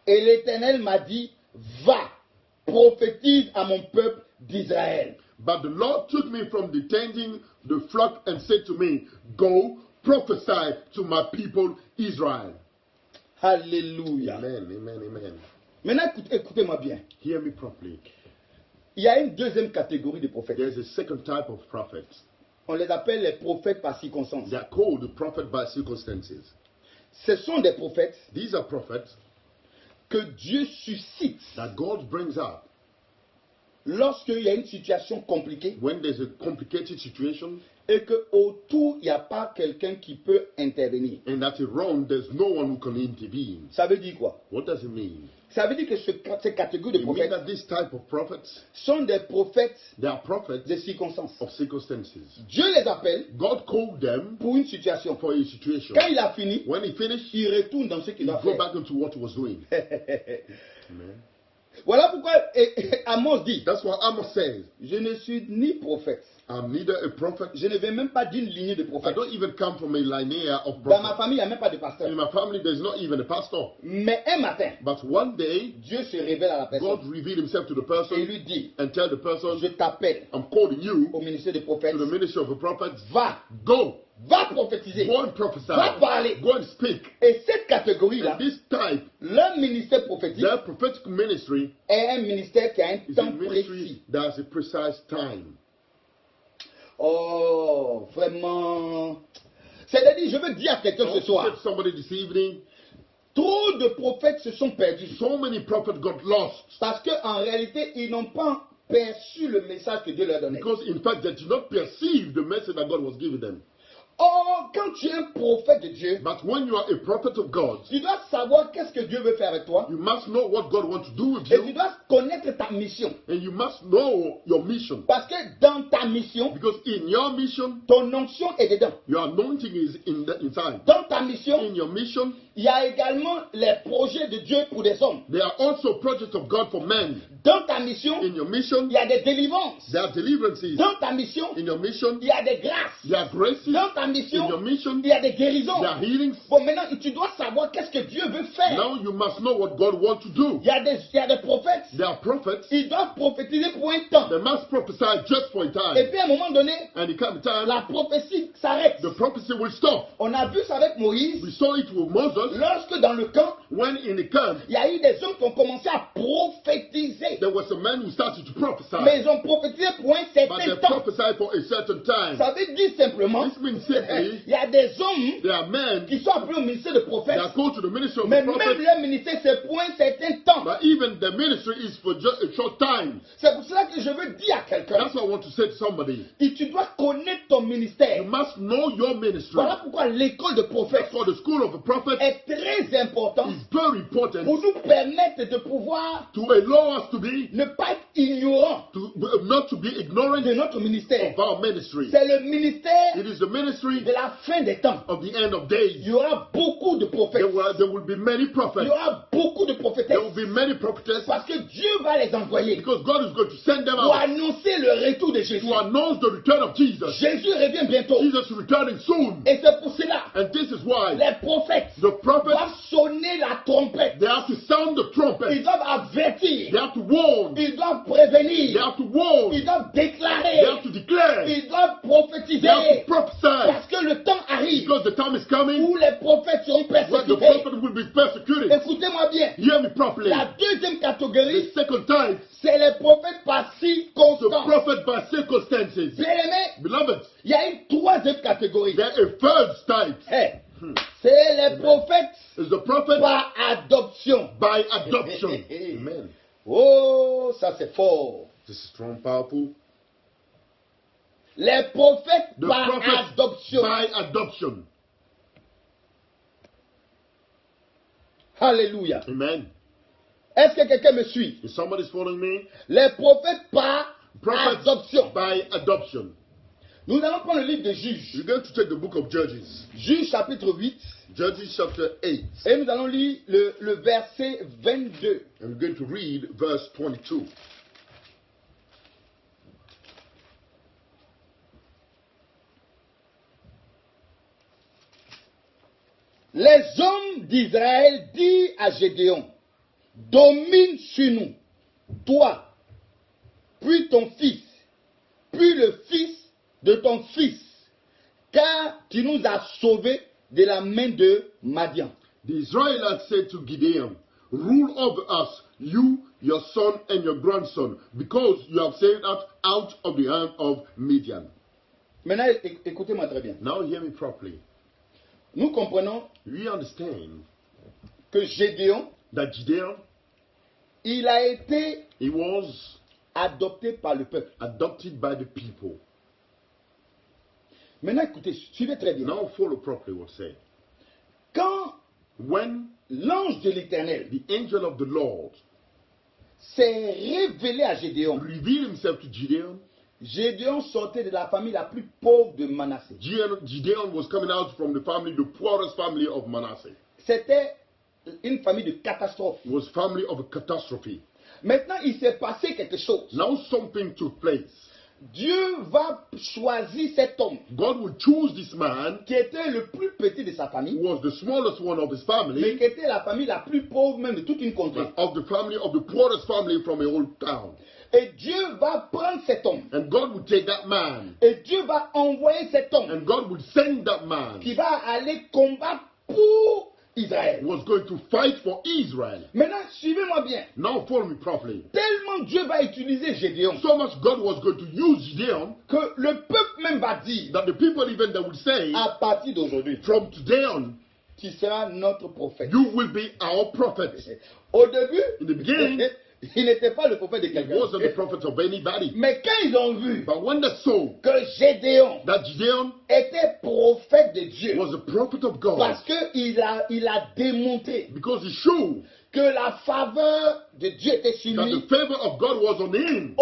Et l'Éternel m'a dit, va, prophétise à mon peuple d'Israël. But the Lord took me from the tending the flock and said to me, go, prophesy to my people Israel. Alléluia. Amen, amen, amen. Maintenant, écoutez-moi bien. Hear me properly. Il y a une deuxième catégorie de prophètes. There's a second type of prophets. On les appelle les prophètes par circonstance. They are called the prophet by circumstances. Ce sont des prophètes These are prophets que Dieu suscite that God brings up lorsqu'il y a une situation compliquée when there's a complicated situation et qu'autour, il n'y a pas quelqu'un qui peut intervenir. and that around there's no one who can intervene. Ça veut dire quoi? What does it mean? Ça veut dire que ces catégories de It means prophètes that this type of prophets, sont des prophètes they are prophets de circonstances. of circumstances. Dieu les appelle God called them pour une situation. for a situation. Quand il a fini, When he finished, il retourne dans ce qu'il he doit go faire. back into what he was doing. Amen. Voilà pourquoi Amos dit, That's what Amos says. je ne suis ni prophète. I'm neither a prophet. Je ne viens même pas d'une lignée de I prophètes. don't even come from a lineage of Dans ma prophets. famille, il n'y a même pas de pasteur. In my family, there's not even a pastor. Mais un matin, But one day, Dieu se révèle à la personne God revealed himself to the et person lui dit, and tell the person, je t'appelle I'm calling you au ministère des prophètes. to the ministry of a prophet. Va, Go. va prophétiser. Go and prophesy. Va parler. Go and speak. Et cette catégorie-là, And this type, leur ministère prophétique their prophetic ministry, est un ministère qui a un is a temps ministry précis. that has a precise time. Oh, vraiment. C'est-à-dire, je veux dire à quelqu'un ce To soir, say to somebody this evening, trop de prophètes se sont perdus. so many prophets got lost Parce qu'en réalité, ils n'ont pas perçu le message que Dieu leur donnait. because, in fact, they did not perceive the message that God was giving them. Or, quand tu es un prophète de Dieu, But when you are a prophet of God, tu dois savoir qu'est-ce que Dieu veut faire avec toi. you must know what God wants to do with Et tu you, dois connaître ta mission. and you must know your mission. Parce que dans ta mission, Because in your mission, ton onction est dedans. your anointing is inside. Dans ta mission, In your mission, il y a également les projets de Dieu pour des hommes. there are also projects of God for men. Dans ta mission, In your mission, il y a des délivrances. there are deliverances. Dans ta mission, In your mission, il y a des grâces. there are graces. Dans ta In mission, your mission, il y a des guérisons. there are healings. Bon, maintenant, tu dois savoir qu'est-ce que Dieu veut faire. Now you must know what God wants to do. Il y a des prophètes. There are prophets. Ils doivent prophétiser pour un temps. They must prophesy just for a Et time. puis à un moment donné, And it comes a time, la prophétie s'arrête. the prophecy will stop. On a vu ça avec Moïse. We saw it with Moses. Lorsque dans le camp, When in the camp, il y a eu des hommes qui ont commencé à prophétiser. there was a man who started to prophesy. Mais ils ont prophétisé pour un But they certain temps. prophesied for a certain time. Ça veut dire simplement, This means simply, il y a des hommes there are men qui sont appelés au ministère de that prophète. are called to the ministry of Mais the même prophet. leur ministère, c'est pour un certain temps. But even the ministry is for just a short time. C'est pour cela que je veux dire à quelqu'un, That's what I want to say to somebody. et tu dois connaître ton ministère. You must know your ministry. Voilà pourquoi l'école de prophète That's why the school of a prophet est très importante is very important pour nous permettre de pouvoir to allow us to be, ne pas être ignorants not to be ignorant de notre ministère. of our ministry. C'est le ministère It is the ministry de la fin des temps. of the end of days. Il y aura beaucoup de prophètes. There will be many Il prophets. y aura beaucoup de There prophétesses. will be many prophetess Parce que Dieu va les envoyer because God is going to send them pour out annoncer le retour de Jésus. to announce the return of Jesus. Jésus revient bientôt. Jesus is returning soon. Et c'est pour cela And this is why les prophètes the prophets, doivent sonner la trompette. they have to sound the Ils trumpet. doivent avertir. They have to warn. Ils doivent They prévenir. have to warn. Ils doivent They déclarer. have to declare. Ils doivent They have to prophétiser. prophesy. Parce que le temps arrive Because the time is coming où les prophètes seront when the persécutés. prophet will be persecuted. Écoutez-moi bien. Hear me properly. La deuxième The catégorie, second type, c'est les prophètes par the circonstance. prophet by circumstances. Bien-aimés, Beloved, il y a une troisième catégorie. there a third type. Eh, c'est les prophètes Is the prophet par adoption. by adoption. Amen. Oh, ça c'est fort. This is strong, powerful. Les prophètes The par prophet adoption. by adoption. Alléluia. Amen. Est-ce que quelqu'un me suit? Is somebody following me? Les prophètes par Prophets adoption. by adoption. Nous allons prendre le livre de Juges. You're going to take the book of Judges. Juges chapitre 8. Judges chapter 8. Et nous allons lire le verset 22. And we're going to read verse 22. Les hommes d'Israël dirent à Gédéon, domine sur nous, toi, puis ton fils, puis le fils de ton fils, car tu nous as sauvés de la main de Madian. The Israelites said to Gideon, rule over us, you, your son, and your grandson, because you have saved us out of the hand of Midian. Maintenant, écoutez-moi très bien. Now hear me properly. Nous comprenons We understand que Gédéon, that Gideon, il a été he was adopté par le peuple. adopted by the people. Maintenant, écoutez, suivez très bien. Now follow properly what's said. Quand When l'ange de l'Éternel the angel of the Lord s'est révélé à Gédéon, revealed himself to Gideon, Gédéon sortait de la famille la plus pauvre de Manassé. Gideon was coming out from the family, the poorest family of Manasseh. C'était une famille de catastrophe. It was family of a catastrophe. Maintenant, il s'est passé quelque chose. Now something took place. Dieu va choisir cet homme God would choose this man qui était le plus petit de sa who famille, was the smallest one of his mais family, qui était la famille la plus pauvre même de toute une contrée. of the family of the poorest family from a whole town. Et Dieu va prendre cet homme. And God would take that man, Et Dieu va envoyer cet homme and God would send that man qui va aller combattre pour Israël. who was going to fight for Israel. Maintenant, suivez-moi bien. Now follow me properly. Tellement Dieu va utiliser Gédéon So much God was going to use Gideon que le peuple même va dire, that the people even that would say, à partir d'aujourd'hui, from today on, tu seras notre prophète. you will be our prophet. Au début, In the beginning, il n'était pas le prophète de he quelqu'un. wasn't the prophet of anybody. Mais quand ils ont vu But when they saw que Gédéon that Gideon était prophète de Dieu, was a prophet of God, parce qu'il a démontré because he showed que la faveur de Dieu était sur that the lui, favor of God was on him,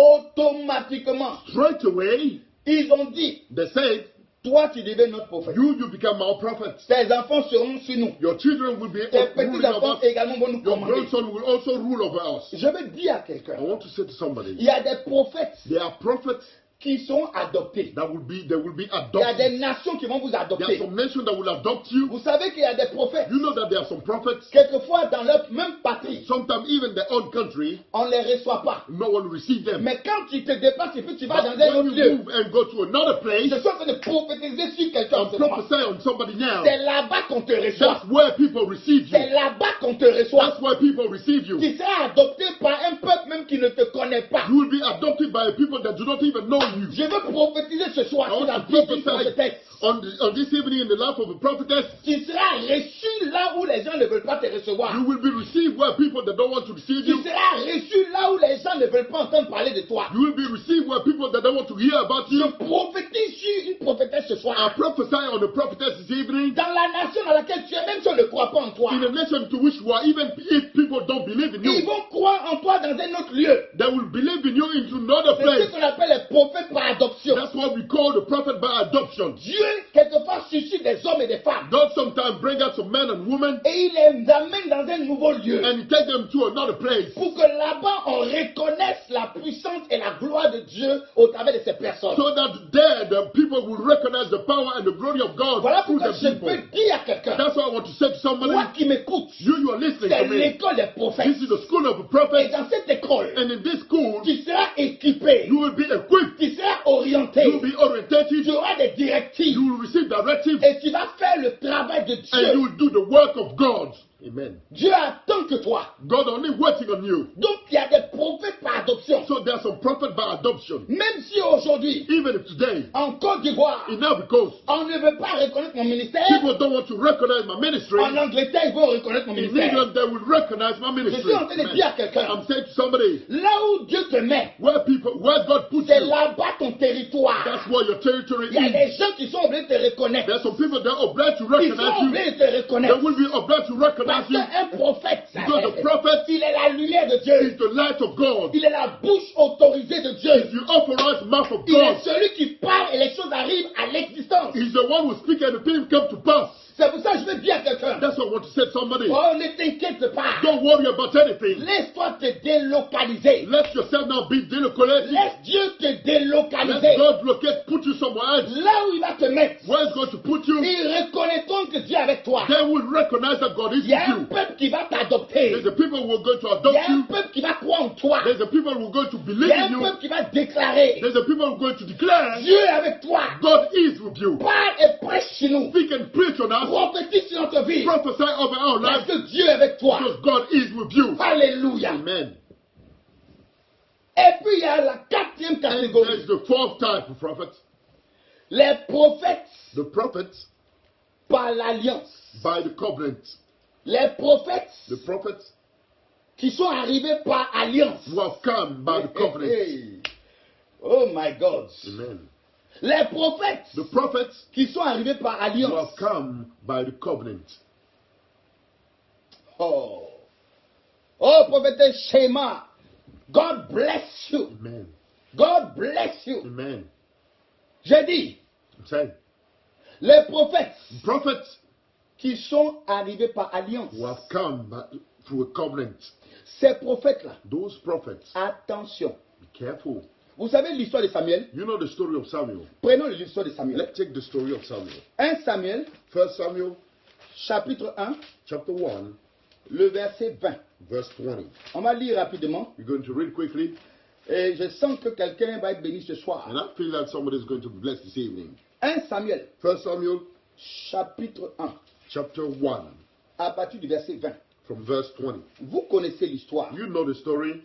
automatiquement, straight away, ils ont dit, they said, toi tu deviens notre prophète. you become our prophet. Tes enfants seront sur nous. Your children will be Tes ruling petits-enfants over us. également vont nous Your commander. grandson will also rule over us. Je veux dire à I quelqu'un, want to say to somebody, il y a des prophètes there are prophets qui sont adoptés. that will be Il y a adopted. des nations qui vont vous There are adopter. some nations that will adopt you. Vous savez qu'il y a des prophètes, You know that there are some prophets, quelquefois dans leur même patrie, sometimes even their own country, on ne les reçoit pas. no one will receive them. Mais quand tu te déplaces et puis tu vas But dans un when autre you lieu, move and go to another place, je suis en train de prophétiser sur quelqu'un en I'm ce moment. prophesying on somebody now. C'est là-bas qu'on te reçoit. That's where people receive you. C'est là-bas qu'on te reçoit. That's where people receive you. Tu seras adopté par un peuple même qui ne te connaît pas. You will be adopted by people that do not even know you. Je veux prophétiser ce soir I sur la want to vie d'une prophesy prophétesse. on this evening in the life of a prophetess. Tu seras reçu là où les gens ne veulent pas te recevoir. You will be received where people that don't want to receive Tu you. seras reçu là où les gens ne veulent pas entendre parler de toi. You will be received where people that don't want to hear about Je you. prophétise sur une prophétesse ce I soir. prophesy on the prophetess this evening. Dans la nation dans laquelle tu es, même si on ne croit pas en toi, In a nation to which you are, even if people don't believe in ils you, vont croire en toi dans un autre lieu. they will believe in you into another C'est ce place. qu'on appelle les prophètes par adoption. That's what we call the prophet by adoption. Dieu, quelquefois, suscite des hommes et des femmes. God sometimes brings out some men and women Et il les amène dans un nouveau lieu. and he takes them to another place Pour que là-bas, on reconnaisse la puissance et la gloire de Dieu au travers de ces personnes. so that there the people will recognize the power and the glory of God Voilà through pourquoi the je people. peux dire à quelqu'un, That's what I want to say to somebody. toi qui m'écoutes, You are listening c'est to me. l'école des prophètes. This is the school of a Et prophet, dans cette école, and in this school, tu seras équipé. you will be equipped. Tu Tu seras orienté. You will be orientated. Tu auras des directives. You will receive directives. Et tu vas faire le travail de And Dieu. you will do the work of God. Amen. Dieu attend que toi. God only waiting on you. Donc il y a des prophètes par adoption. So there are some prophets by adoption. Même si aujourd'hui, Even if today, en Côte d'Ivoire, in Ivory Coast, on ne veut pas reconnaître mon ministère, people don't want to recognize my ministry. en Angleterre, ils vont reconnaître mon In ministère. England, they will recognize my Je ministry. suis en train de dire à quelqu'un, I'm saying to somebody, là où Dieu te met, where God puts c'est you, là-bas ton territoire. that's where your territory Il y a is. des gens qui sont obligés de te reconnaître. There's some people that are obliged to Ils sont recognize you. obligés de te They reconnaître. will be obliged to recognize Parce you. qu'un prophète, Because the prophet il est la lumière de is Dieu. the light of God. Il est la bouche autorisée de Dieu. He's the authorized mouth of Il est God. celui qui parle et les choses arrivent à l'existence. He's the one who speaks and the things come to pass. C'est pour ça que je veux dire à quelqu'un, That's what I want to say to somebody. oh, ne t'inquiète pas. Don't worry about anything. Laisse-toi te délocaliser. Let yourself now be delocalized. Laisse Dieu te Let délocaliser. God locate, put you somewhere else. Là où il va te mettre, Where is God to put you? ils reconnaîtront que Dieu est avec toi. They will recognize that God is Il y a with un you. peuple qui va t'adopter. There's the people who are going to Il y adopt a un you. peuple qui va croire en toi. There's the people who are going to Il believe y a in un you. peuple qui va déclarer, There's the people who are going to declare Dieu est avec toi. God is with you. Parle et prêche chez nous. Speak and preach on us. Prophétise sur notre vie. Prophesy over our Parce lives que Dieu est avec toi. because God is with you. Alléluia. Amen. Et puis il y a la quatrième And catégorie. there's the fourth type of prophet. Les prophètes The prophets par l'alliance. by the covenant. Les prophètes The prophets qui sont arrivés par alliance. who have come by the covenant. Hey. Oh my God. Amen. Les prophètes The prophets qui sont arrivés par who alliance. have come by the covenant. Oh. Oh, prophétesse Shema. God bless you. Amen. God bless you. Amen. J'ai dit, I'm saying, les prophètes the prophets qui sont arrivés par alliance. who have come through a covenant. Ces prophètes-là, Those prophets, attention. be careful. Vous savez l'histoire de Samuel? You know the story of Samuel. Prenons l'histoire de Samuel. Let's take the story of Samuel. 1 Samuel, 1 Samuel chapitre 1, chapter 1, le verset 20. verse 20. On va lire rapidement. We're going to read quickly. Et je sens que quelqu'un va être béni ce soir. And I feel that somebody is going to be blessed this evening. 1 Samuel, 1 Samuel chapitre 1, chapter 1, à partir du verset 20. from verse 20. Vous connaissez l'histoire. You know the story.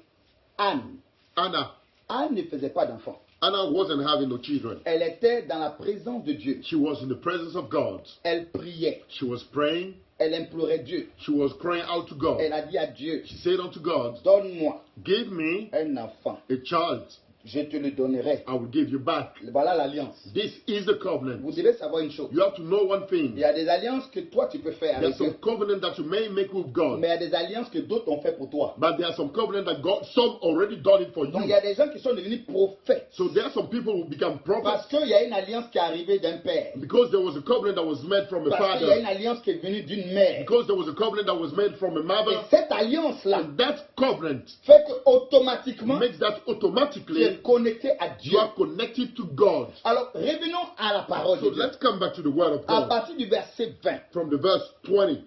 Anne. Anna. Anne ne faisait pas d'enfant. Anna wasn't having no children. Elle était dans la présence de Dieu. She was in the presence of God. Elle priait. She was praying. Elle implorait Dieu. She was crying out to God. Elle a dit à Dieu, She said unto God, donne-moi give me un enfant. a child. Je te le donnerai. I will give you back. Voilà l'alliance. This is the covenant. Vous devez savoir une chose. You have to know one Il thing. y a des alliances que toi tu peux faire There's avec some Dieu. covenant that you may make with God. Mais il y a des alliances que d'autres ont fait pour toi. But there are some covenant that God, some already done it for Donc il y you. a des gens qui sont devenus prophètes. So there are some people who become Parce prophets qu'il y a une alliance qui est arrivée d'un père. because there was a covenant that was made from a Parce qu'il y a une father. alliance qui est venue d'une mère. Because there was a covenant that was made from a Et mother. cette alliance-là And that covenant fait que automatiquement makes that tu es automatically connecté à Dieu. you are connected to God. Alors revenons à la parole So de Dieu. let's come back to the word of À God. partir du verset 20. From the verse 20.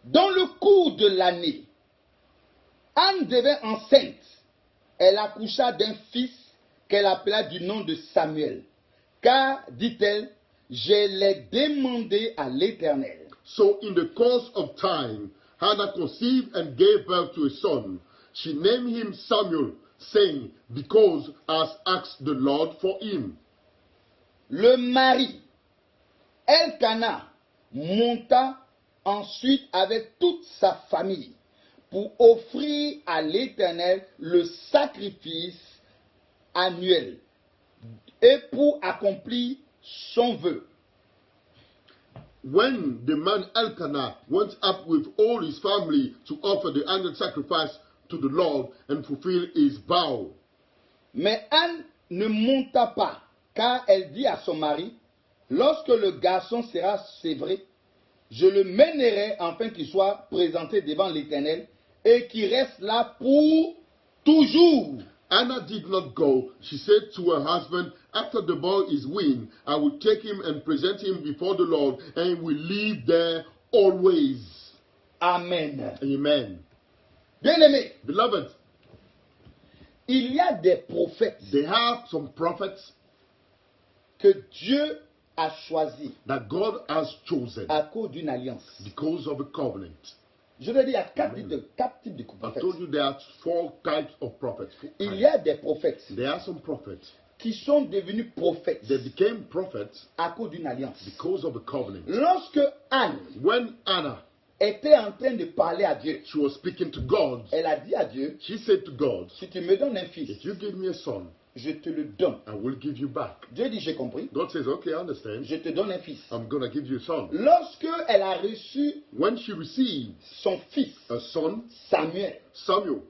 Dans le cours de l'année, Anne devint enceinte. Elle accoucha d'un fils qu'elle appela du nom de Samuel. Car, dit-elle, je l'ai demandé à l'Éternel. So in the course of time, Hannah conceived and gave birth to a son. She named him Samuel, saying, because has asked the Lord for him. Le mari, Elkana, monta ensuite avec toute sa famille pour offrir à l'Éternel le sacrifice annuel et pour accomplir son vœu. When the man Elkanah went up with all his family to offer the annual sacrifice to the Lord and fulfill his vow. Mais Anne ne monta pas, car elle dit à son mari, lorsque le garçon sera sévré, je le mènerai afin qu'il soit présenté devant l'Éternel et qu'il reste là pour toujours. Anna did not go. She said to her husband, after the boy is weaned, I will take him and present him before the Lord, and he will live there always. Amen. Amen. Bien-aimé, Beloved, Il y a des prophètes They have some prophets que Dieu a choisis that God has chosen à cause d'une alliance. because of a covenant. Je veux dire, il y a quatre types de I prophètes. told you there are 4 types of prophets. Il y a des prophètes There are some prophets. qui sont devenus prophètes They became prophets à cause d'une alliance. because of a covenant. Lorsque Anne When Anna, était en train de parler à Dieu, she was speaking to God, elle a dit à Dieu, she said to God, si tu me donnes un fils, if you give me a son, je te le donne. I will give you back. Dieu dit, j'ai compris, God says, okay, I understand. je te donne un fils. I'm going to give you a son. Lorsque elle a reçu When she received son fils, a son, Samuel, Samuel,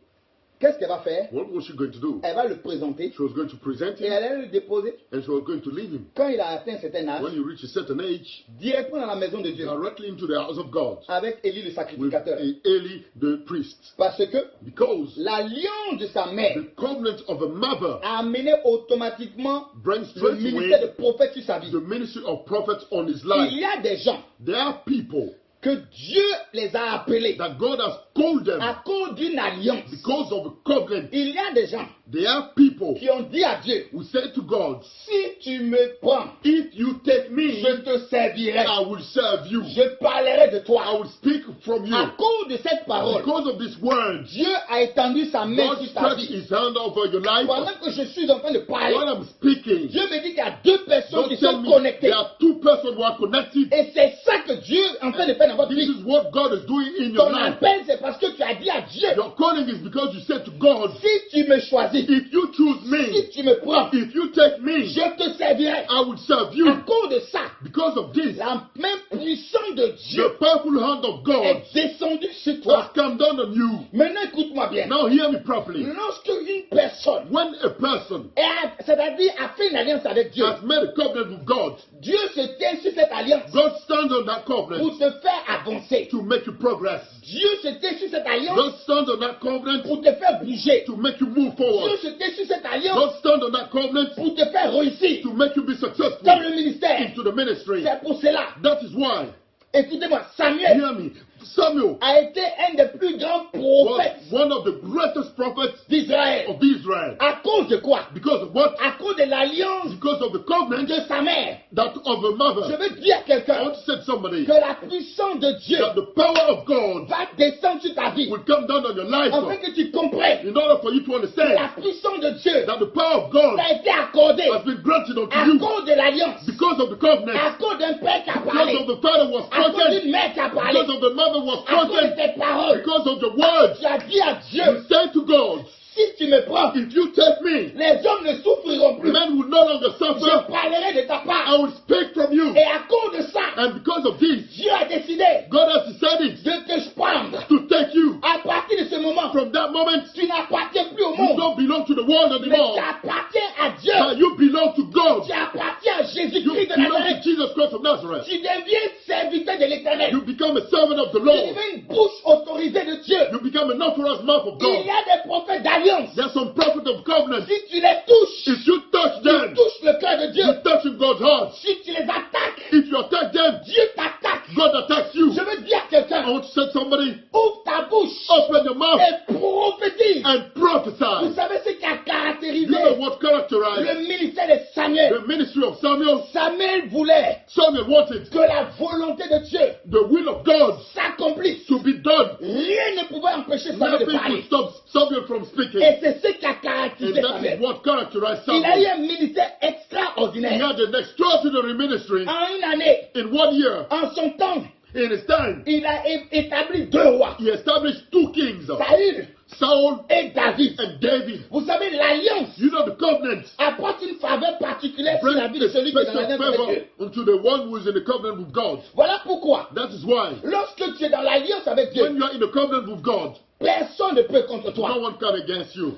qu'est-ce qu'elle va faire? what was she going to do? Elle va le présenter She was going to present et him elle allait le déposer. and she was going to leave him. Quand il a atteint un certain âge, When you reach a certain age, directement dans la maison de Dieu, directly into the house of God avec Élie le with sacrificateur. Eli the priest. Parce que Because l'alliance de sa mère the covenant of a mother a amené automatiquement brings le straight ministère de away prophète sur sa vie. the ministry of prophets on his Il life. y a des gens There are people que Dieu les a appelés that God has called them à cause d'une alliance. because of a covenant. Il y a des gens There are people qui ont dit à Dieu, who say to God, si tu me prends, if you take me, je te servirai. I will serve you. Je parlerai de I toi. will speak from you. À cause de cette parole, Because of this word, Dieu a étendu sa main God sur ta stretched vie. his hand over your life. Pendant que je suis en train de parler, While I'm speaking, Dieu me dit qu'il y a deux personnes don't qui tell sont me connectées. there are 2 persons who are connected. Et c'est ça que Dieu est en train de faire dans votre This vie. is what God is doing in your Ton life. appel, c'est parce que tu as dit à Dieu, Your calling is because you said to God, si tu me choisis, if you choose si me, tu me prends, if you take me, je te servirai. I will serve À you. cause de ça, Because of this, la main puissante de Dieu the powerful hand of God est descendue sur has toi. come down on you. Maintenant, écoute-moi bien. Now hear me properly. Lorsque une personne, When a person c'est-à-dire a fait une alliance avec Dieu, has made a covenant with God, Dieu se tient sur cette alliance God stands on that pour covenant te faire avancer. to make you progress. Dieu se tient sur cette alliance God stands on that covenant pour te faire bouger. to make you move Dieu forward. se tient sur cette alliance God stands on that covenant pour te faire réussir to make you be dans successful le ministère. into the ministry. C'est pour cela. That is why, Écoutez-moi, Samuel hear me, Samuel a été un des plus grands prophètes was one of the greatest prophets d'Israël. of Israel. À cause de quoi? Because of what? À cause de l'alliance Because of the covenant de sa mère. that of a Je mother. veux dire à I quelqu'un want to say to somebody que la puissance de Dieu that the power of God va descendre sur ta vie will come down on your life afin que tu comprennes in order for you to que understand la puissance de Dieu that the power of God t'a été accordée has been granted unto à you cause de l'alliance, because of the covenant, à cause d'un père qui a because parlé, of the father was à cause spoken, d'une mère qui a parlé, because of the mother was à cause de spoken, tes paroles. because of the words. Tu as dit à You Dieu, say to God, si tu me prends, if you take me, les hommes ne souffriront plus. men will no longer Je suffer. parlerai de ta I part. will speak from you. Et à cause de ça, And because of this, Dieu a décidé God has decided de te prendre. to take you. À partir de ce moment, From that moment, tu n'appartiens plus au you monde, don't belong to the world mais anymore, tu appartiens à Dieu. but you belong to God. Tu appartiens à You Jésus-Christ de belong to Nazareth. Jesus Christ of Nazareth. Tu deviens serviteur de l'Éternel. You become a servant of the Tu Lord. deviens une bouche autorisée de Dieu. You become an authorized mouth of Il God. y a des prophètes d'alliance. There's some prophet of covenant. Si tu les touches, If you touch tu them, touches le cœur de Dieu. you touch in God's heart. Si tu les attaques, If you attack them, Dieu t'attaque. God attacks you. Je veux dire à I quelqu'un, want to say to somebody, ouvre ta bouche open your mouth et prophétise. and Vous prophesy. savez ce qui a You caractérisé know what characterized le ministère de Samuel. the ministry of Samuel? Samuel voulait Samuel wanted que la volonté de Dieu the will of God s'accomplisse. to be done. Rien ne pouvait empêcher Samuel de Nothing parler. could stop Samuel from speaking. Et c'est ce qui a And caractérisé that is Samuel. what characterized Il a eu Samuel. un ministère He extraordinaire. had an extraordinary ministry En une année, in 1 year. en son temps, In his time, il a établi deux rois, he established 2 kings, Saül Saul et David. and David. Vous savez, l'alliance You know the covenant apporte une faveur particulière sur brings la vie de a celui qui est dans special l'alliance avec favor Dieu. unto the one who is in the covenant with God. Voilà pourquoi, That is why lorsque tu es dans l'alliance avec when Dieu, you are in the covenant with God, personne ne peut contre no toi. one can against you.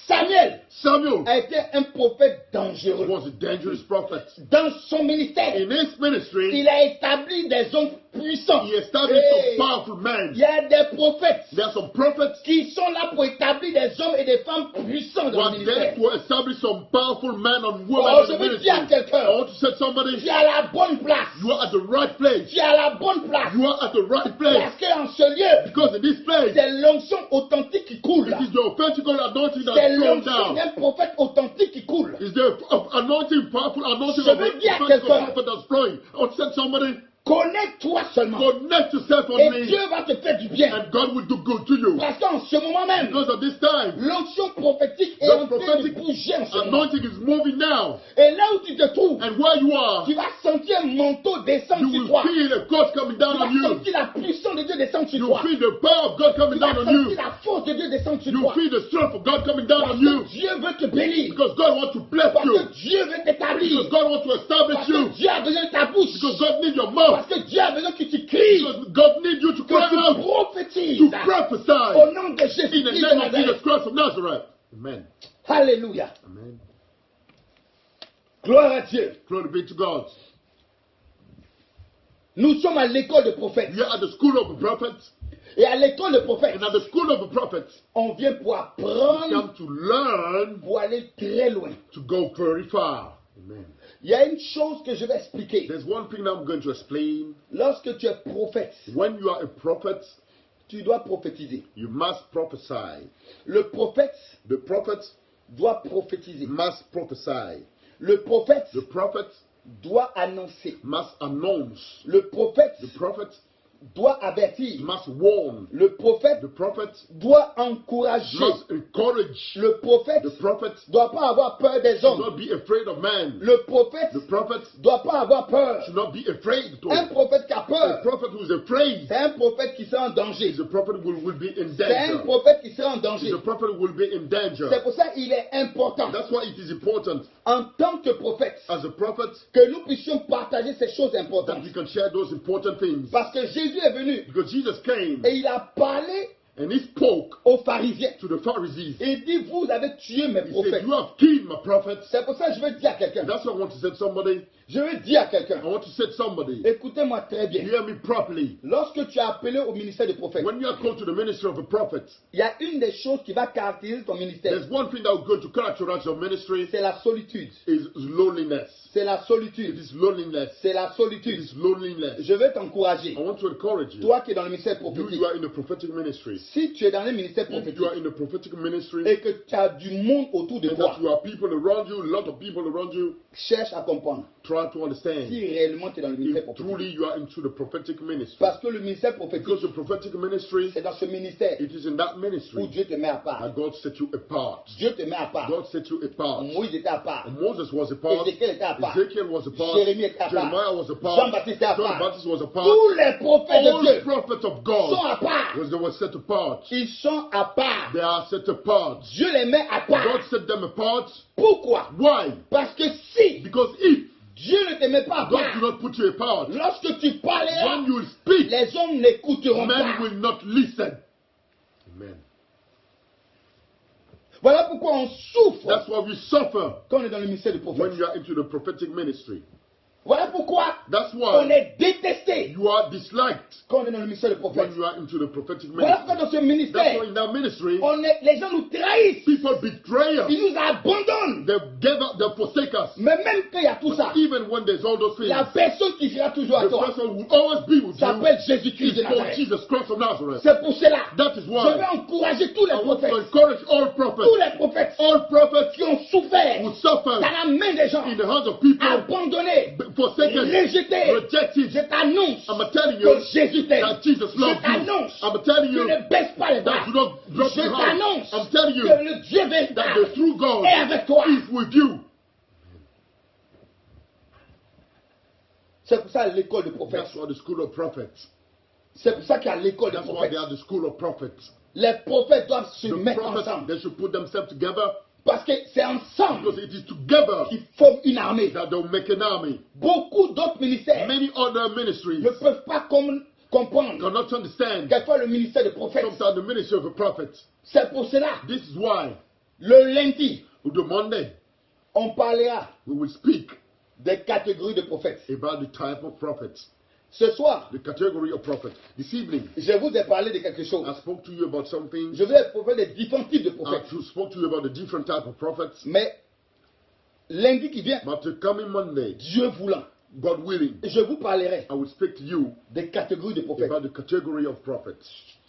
Samuel Samuel a été un prophète dangereux. was a dangerous prophet. Dans son ministère, In his ministry, il a établi des hommes puissants. He established Hey. some powerful men. Il y a des prophètes There are some prophets qui sont là pour établir des hommes et des femmes puissants who dans are le there ministère. to establish some powerful men and Oh, women je in the veux dire à ministry. quelqu'un, I want to say to somebody, tu es à la bonne place. you are at the right place. Tu es à la bonne place. You are at the right place. Parce qu'en ce lieu, Because in this place, c'est l'onction authentique qui coule. it is the authentic anointing C'est that's thrown l'onction down. d'un prophète authentique qui coule. Is the anointing, powerful anointing Je of veux the dire à authentic quelqu'un, prophet that's flowing? I want to say to somebody, Connecte-toi seulement. connect yourself on Et me, Dieu va te faire du bien. and God will do good to you. Parce qu'en ce moment même, Because at this time, l'onction prophétique est the en train de prophetic bouger en ce moment. anointing is moving now. Et là où tu te trouves, And where you are, tu vas sentir un manteau descendre you sur will toi. feel a God coming Tu down vas on you. sentir la puissance de Dieu descendre sur You toi. feel the power of God Tu coming vas down on you. sentir la force de Dieu descendre sur You toi. feel the strength of God coming down Parce on you. que Dieu veut te bénir. Because God wants to bless Parce you. que Dieu veut t'établir. Because God wants to establish Parce que you. Dieu a besoin de ta bouche. Because God needs your mouth. Parce que Dieu a besoin que tu cries. Because God needs you to Que cry tu out, prophétises. to prophesy. Au nom de In Jésus the Christ de name of Jesus Nazareth. Christ of Nazareth. Amen. Alléluia. Amen. Gloire à Dieu. Glory be to God. Nous sommes à l'école de prophètes. We are at the school of the prophets. Et à l'école de prophètes, And at the school of the prophets, on vient pour we apprendre, come to learn pour aller très loin. to go very far. Amen. Il y a une chose que je vais expliquer. There's one thing I'm going to explain. Lorsque tu es prophète, When you are a prophet, tu dois prophétiser. you must prophesy. Le prophète The prophet doit prophétiser. must prophesy. Le prophète The prophet doit annoncer. must announce. Le prophète The prophet doit avertir. must warn. Le prophète The prophet doit encourager. must encourage. Le prophète The prophet ne doit pas avoir peur des should hommes. not be afraid of man. Le prophète The prophet ne doit pas avoir peur. should not be afraid. Un prophète qui a A peur, prophet who is afraid c'est un prophète qui sera en danger. is a prophet who will be in C'est un danger. prophète qui sera en danger. Is a prophet who will be in danger. C'est pour ça qu'il est important, That's why it is important en tant que prophète, as a prophet que nous puissions partager ces choses that importantes. we can share those important things. Parce que Jésus est venu Because Jesus came et il a parlé and he spoke aux pharisiens. to the Pharisees. Et il dit, vous avez tué mes He said, prophètes. you have killed my prophets. C'est pour ça que je veux dire à quelqu'un. That's what I want to say to somebody. Je veux dire à quelqu'un. I want to say to somebody. Écoutez-moi très bien. Hear me properly. Lorsque tu es appelé au ministère de prophète, When you are called to the ministry of a prophet, il y a une des choses qui va caractériser ton ministère. there's one thing that will go to characterize your ministry C'est la solitude. is loneliness. C'est la It solitude. is loneliness. C'est la It solitude. is loneliness. Je vais t'encourager. I want to encourage you. Toi qui es dans le ministère You prophétique. are in the prophetic ministry. Si tu es dans le ministère If you are prophétique in the prophetic ministry et que tu as du monde autour de and toi, that you have people around you, a lot of people around you, cherche à comprendre try to understand si réellement tu es dans le ministère if prophétique. truly you are into the prophetic ministry. Parce que le ministère Because prophétique, the prophetic ministry, c'est dans ce ministère it is in that où ministry Dieu te met à that part. God set you apart. Dieu te met à part. God set you apart. Moïse était à part. Moses was apart. Ézéchiel était à part. Ezekiel was apart. Jérémie était à part. Jeremiah was apart. Jean-Baptiste était à John part. the Baptist was apart. Tous les prophètes de All the Dieu prophets of sont God à part. they were set apart. Ils sont à part. They are set apart. Dieu les met à part. God set them apart. Pourquoi? Why? Parce que si Because if Dieu ne te met pas à God part, do not put you apart, lorsque tu parleras, when you speak, les hommes n'écouteront men pas. will not listen. Amen. Voilà pourquoi on souffre That's why we suffer quand on est dans le ministère du when prophète. you are into the prophetic ministry. Voilà pourquoi That's on why est détesté you are disliked quand on est dans le ministère du prophète. when you are into the prophetic Voilà ministry. pourquoi dans ce That's ministère, why in that ministry, les gens nous trahissent. people betray us. Ils nous abandonnent. They give up, they forsake us. Mais même quand il y a tout ça, But even when there's all those things, la personne qui sera toujours à the toi person will always be with you. s'appelle Jésus-Christ de Is called Nazareth. Jesus Christ of Nazareth. C'est pour cela. That is Je why vais encourager tous les I want to prophètes. encourage all Tous prophets. les prophètes All prophets qui ont souffert who suffer dans la main des gens, in the hands of people, abandonnés, forsaken, rejetés. rejected. Je t'annonce I'm telling que you Jésus t'aime. that Jesus Je loves you. t'annonce I'm telling que you ne baisse pas les bras. that do not drop Je your t'annonce hands. I'm telling you que le Dieu that véritable the true God est avec toi. is with you. C'est pour ça l'école de prophètes. That's why the school of prophets. C'est pour ça qu'il y a l'école de That's why prophètes. they are the school of prophets. Les prophètes doivent se The mettre prophets, ensemble. they should put themselves together Parce que c'est ensemble because it is together qu'ils forment une armée. that they'll make an army. Beaucoup d'autres ministères Many other ministries ne peuvent pas comprendre cannot understand quelquefois le ministère de prophète. sometimes the ministry of a prophet. C'est pour cela, This is why le lundi, on the Monday on parlera we will speak des catégories de prophètes. about the type of prophets. Ce soir, The category of prophet. This evening, je vous ai parlé de quelque chose. I spoke to you about something. Je vous ai parlé des différents types de I prophètes. spoke to you about the different type of prophets. Mais lundi qui vient, But the coming Monday, Dieu voulant, God willing, je vous parlerai I will speak to you des catégories de prophètes. about the category of prophets.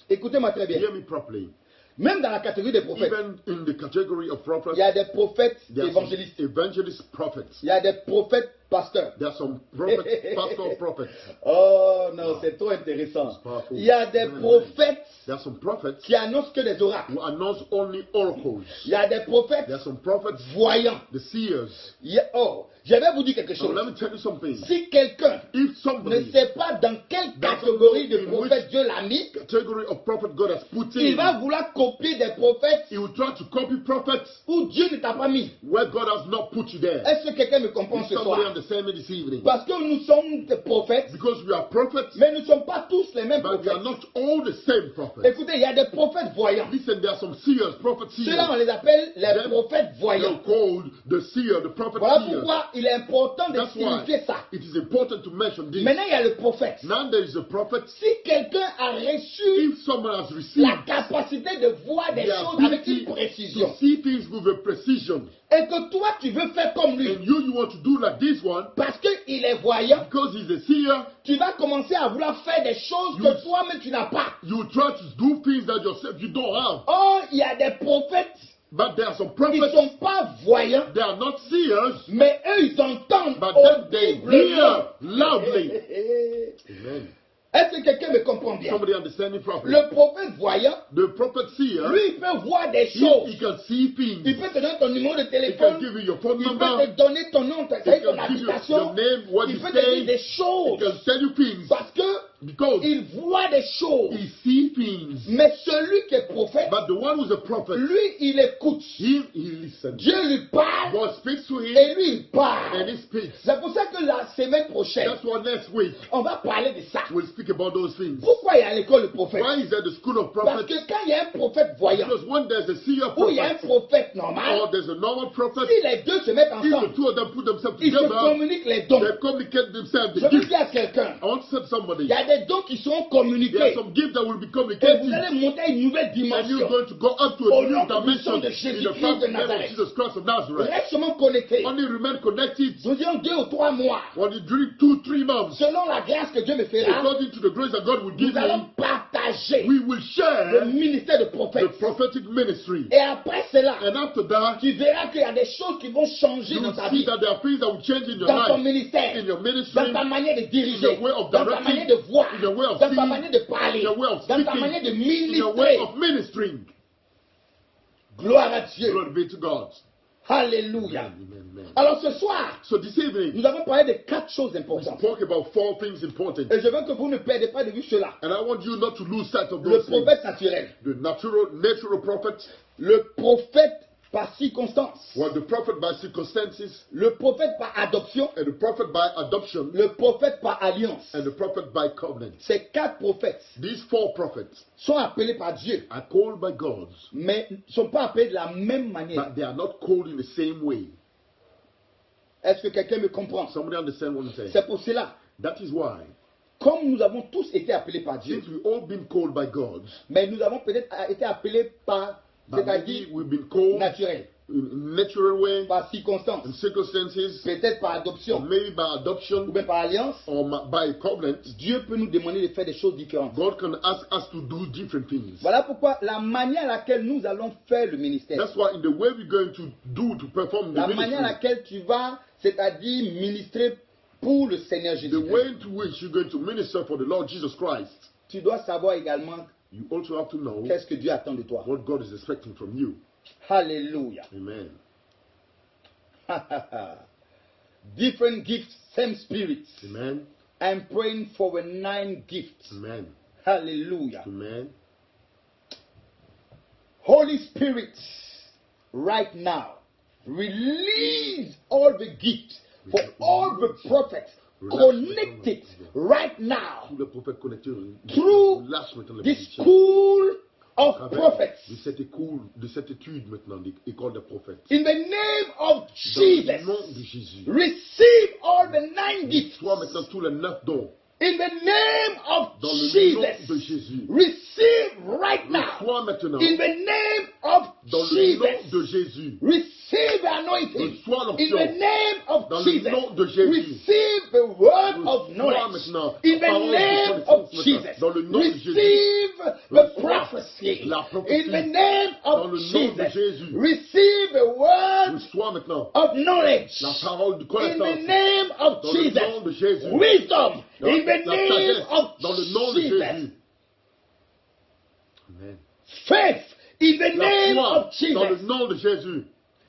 Écoutez-moi très bien. Hear me properly. Même dans la catégorie des prophètes, Even in the category of prophets, il y a des prophètes there are some évangélistes. evangelist prophets. Il y a des prophètes pasteurs. There are some prophets, pastor prophets. Oh non, c'est trop intéressant. It's powerful. Il y a des prophètes There are some prophets qui annoncent que des oracles. who announce only oracles. Il y a des prophètes There are some prophets, voyants. the seers. Oh, je vais vous dire quelque So chose. let me tell you something. Si quelqu'un If ne somebody, sait pas dans quelle catégorie de prophètes Dieu l'a mis, category of prophet God has put il in, va vouloir copier des prophètes he will try to copy prophets où Dieu ne t'a pas mis. where God has not put you there. Est-ce que quelqu'un me comprend If ce somebody soir? understand me this evening? Parce que nous sommes des prophètes, Because we are prophets, mais nous ne sommes pas tous les mêmes but we are prophètes. not all the same prophets. Écoutez, il y a des prophètes voyants. Listen, there are some seers, prophet Ceux-là, on seers. les appelle les Them- prophètes They're voyants. called the seer, the prophet Voilà seers. pourquoi il est important de That's why signifier ça. it is important to mention this. Maintenant, il y a le prophète. Now there is a prophet. Si quelqu'un a reçu If someone has received la capacité de voir des the choses avec ability une précision, to see things with a precision, et que toi, tu veux faire comme lui, and you want to do like this one, parce qu'il est voyant, because he's a seer, tu vas commencer à vouloir faire des choses You- que toi-même tu n'as pas. you try to do things that yourself you don't have. Or, il y a des prophètes But there are some qui ne prophets, sont pas voyants, they are not seers, mais eux, ils entendent but then they audiblement. hear loudly. Amen. Est-ce que quelqu'un me comprend bien? Somebody understand me properly? Le prophète voyant, The prophet seer, lui, il peut voir des he choses. can see Il things. peut te donner ton numéro de He can téléphone. give you your phone Il number. peut te donner ton nom, ton He can give you habitation. your name, what Il you peut te dire des say. He choses. can tell you things. Parce que Because il voit des choses. he sees things. Mais celui qui est prophète, But the one who's a prophet, lui, il écoute. he listens. Dieu lui parle God speaks to him et lui, il and parle. he speaks. C'est pour ça que la semaine prochaine, That's why next week on va parler de ça. we'll speak about those things. Pourquoi il y a l'école de prophète? Why is there the school of Parce prophets? que quand il y a un prophète voyant, Because when there's a seer ou il y a un prophet prophète normal, or there's a normal prophet, si les deux se mettent if the ensemble, two of them put themselves ils se together, communiquent les dons. they communicate themselves. Je The veux gifts. dire à quelqu'un, I want to say to somebody, il y a des dons qui seront there are communiqués. some gifts that will be Et communicated. vous allez monter à une nouvelle And you're dimension. going to go up to Au a new nom puissant dimension de in the Jésus-Christ powerful de name of Nazareth. Jesus Christ of Nazareth. Reste seulement connecté. Only remain connected Nous disons 2 ou 3 mois. when you during 2-3 months. Selon la grâce que Dieu me fera, According to the grace that God will give nous allons me, partager we will le share ministère de the prophète. prophetic ministry. Et après cela, And after that, tu verras qu'il y a des choses qui vont changer you dans will ta see vie, that there are things that will change in your dans ton life, ministère, in your ministry, dans ta manière de in diriger, your way of dans ta directing, manière de voir, in your way of dans ta seeing, manière de parler, in your way of dans ta manière de speaking, in your way ministrer. of ministering. Gloire à Dieu. Glory be to God. Alléluia. Amen, amen, amen. Alors ce soir, So this evening, nous avons parlé de 4 choses we importantes. spoke about 4 things important. Et je veux que vous ne perdez pas de vue cela. And I want you not to lose sight of Le those things. prophète naturel, The natural prophet, le prophète par circonstance, or the prophet by circumstances, le prophète par adoption, and the prophet by adoption, le prophète par alliance. and the prophet by covenant. Ces 4 prophètes These 4 prophets sont appelés par Dieu, are called by God, mais ne sont pas appelés de la même manière. but they are not called in the same way. Est-ce que quelqu'un me comprend? Somebody understand what I'm saying? C'est pour cela, That is why, comme nous avons tous été appelés par Dieu, since we've all been called by God, mais nous avons peut-être été appelés par, but c'est-à-dire maybe we've been called naturel, in a natural way, par in circonstance, circumstances, peut-être par or adoption, maybe by ou adoption, bien par alliance, or by covenant. Dieu peut nous demander de faire des choses différentes. God can ask us to do different things. Voilà pourquoi la manière à laquelle nous allons faire le ministère, That's why in the way we're going to do to perform the la manière à ministry, laquelle tu vas, c'est-à-dire ministrer pour le Seigneur the Jésus, way into which you're going to minister for the Lord Jesus Christ, tu dois savoir également you also have to know qu'est-ce que Dieu attend de toi. what God is expecting from you. Alléluia. Amen. Different gifts, same spirits. Amen. I'm praying for the 9 gifts. Amen. Hallelujah. Amen. Holy Spirit, right now, release all the gifts for all the prophets connected right now Tous les prophètes connectés, Through lâche maintenant les the prophéties. school of Avec prophets. de cette étude maintenant, l'école des prophètes. In the name of Dans Jesus, le nom de Jésus. receive all the 9 gifts Toi maintenant tous les 9 dons. In the name of Dans le nom de Jesus. Jésus. Receive right now. Reçois maintenant. In the name of Dans le nom Jesus. de Jésus. Receive anointing. Reçois In l'onction. the name of Dans le Jesus. nom de Jésus. Receive the word of Reçois knowledge. maintenant In the parole de name of connaissance Jesus. maintenant. Dans le nom de Jésus. Receive the Reçois prophecy. la prophétie. In the name Dans of le nom de Jesus. Jésus. Receive the word Reçois maintenant of knowledge. la parole de In the connaissance. name of Dans le Jesus. nom de Jésus. Wisdom. Dans In the la name sagesse. of Dans le nom de Jesus. Jésus. Amen. Faith. In the La name foi of dans le Jesus. nom de Jésus.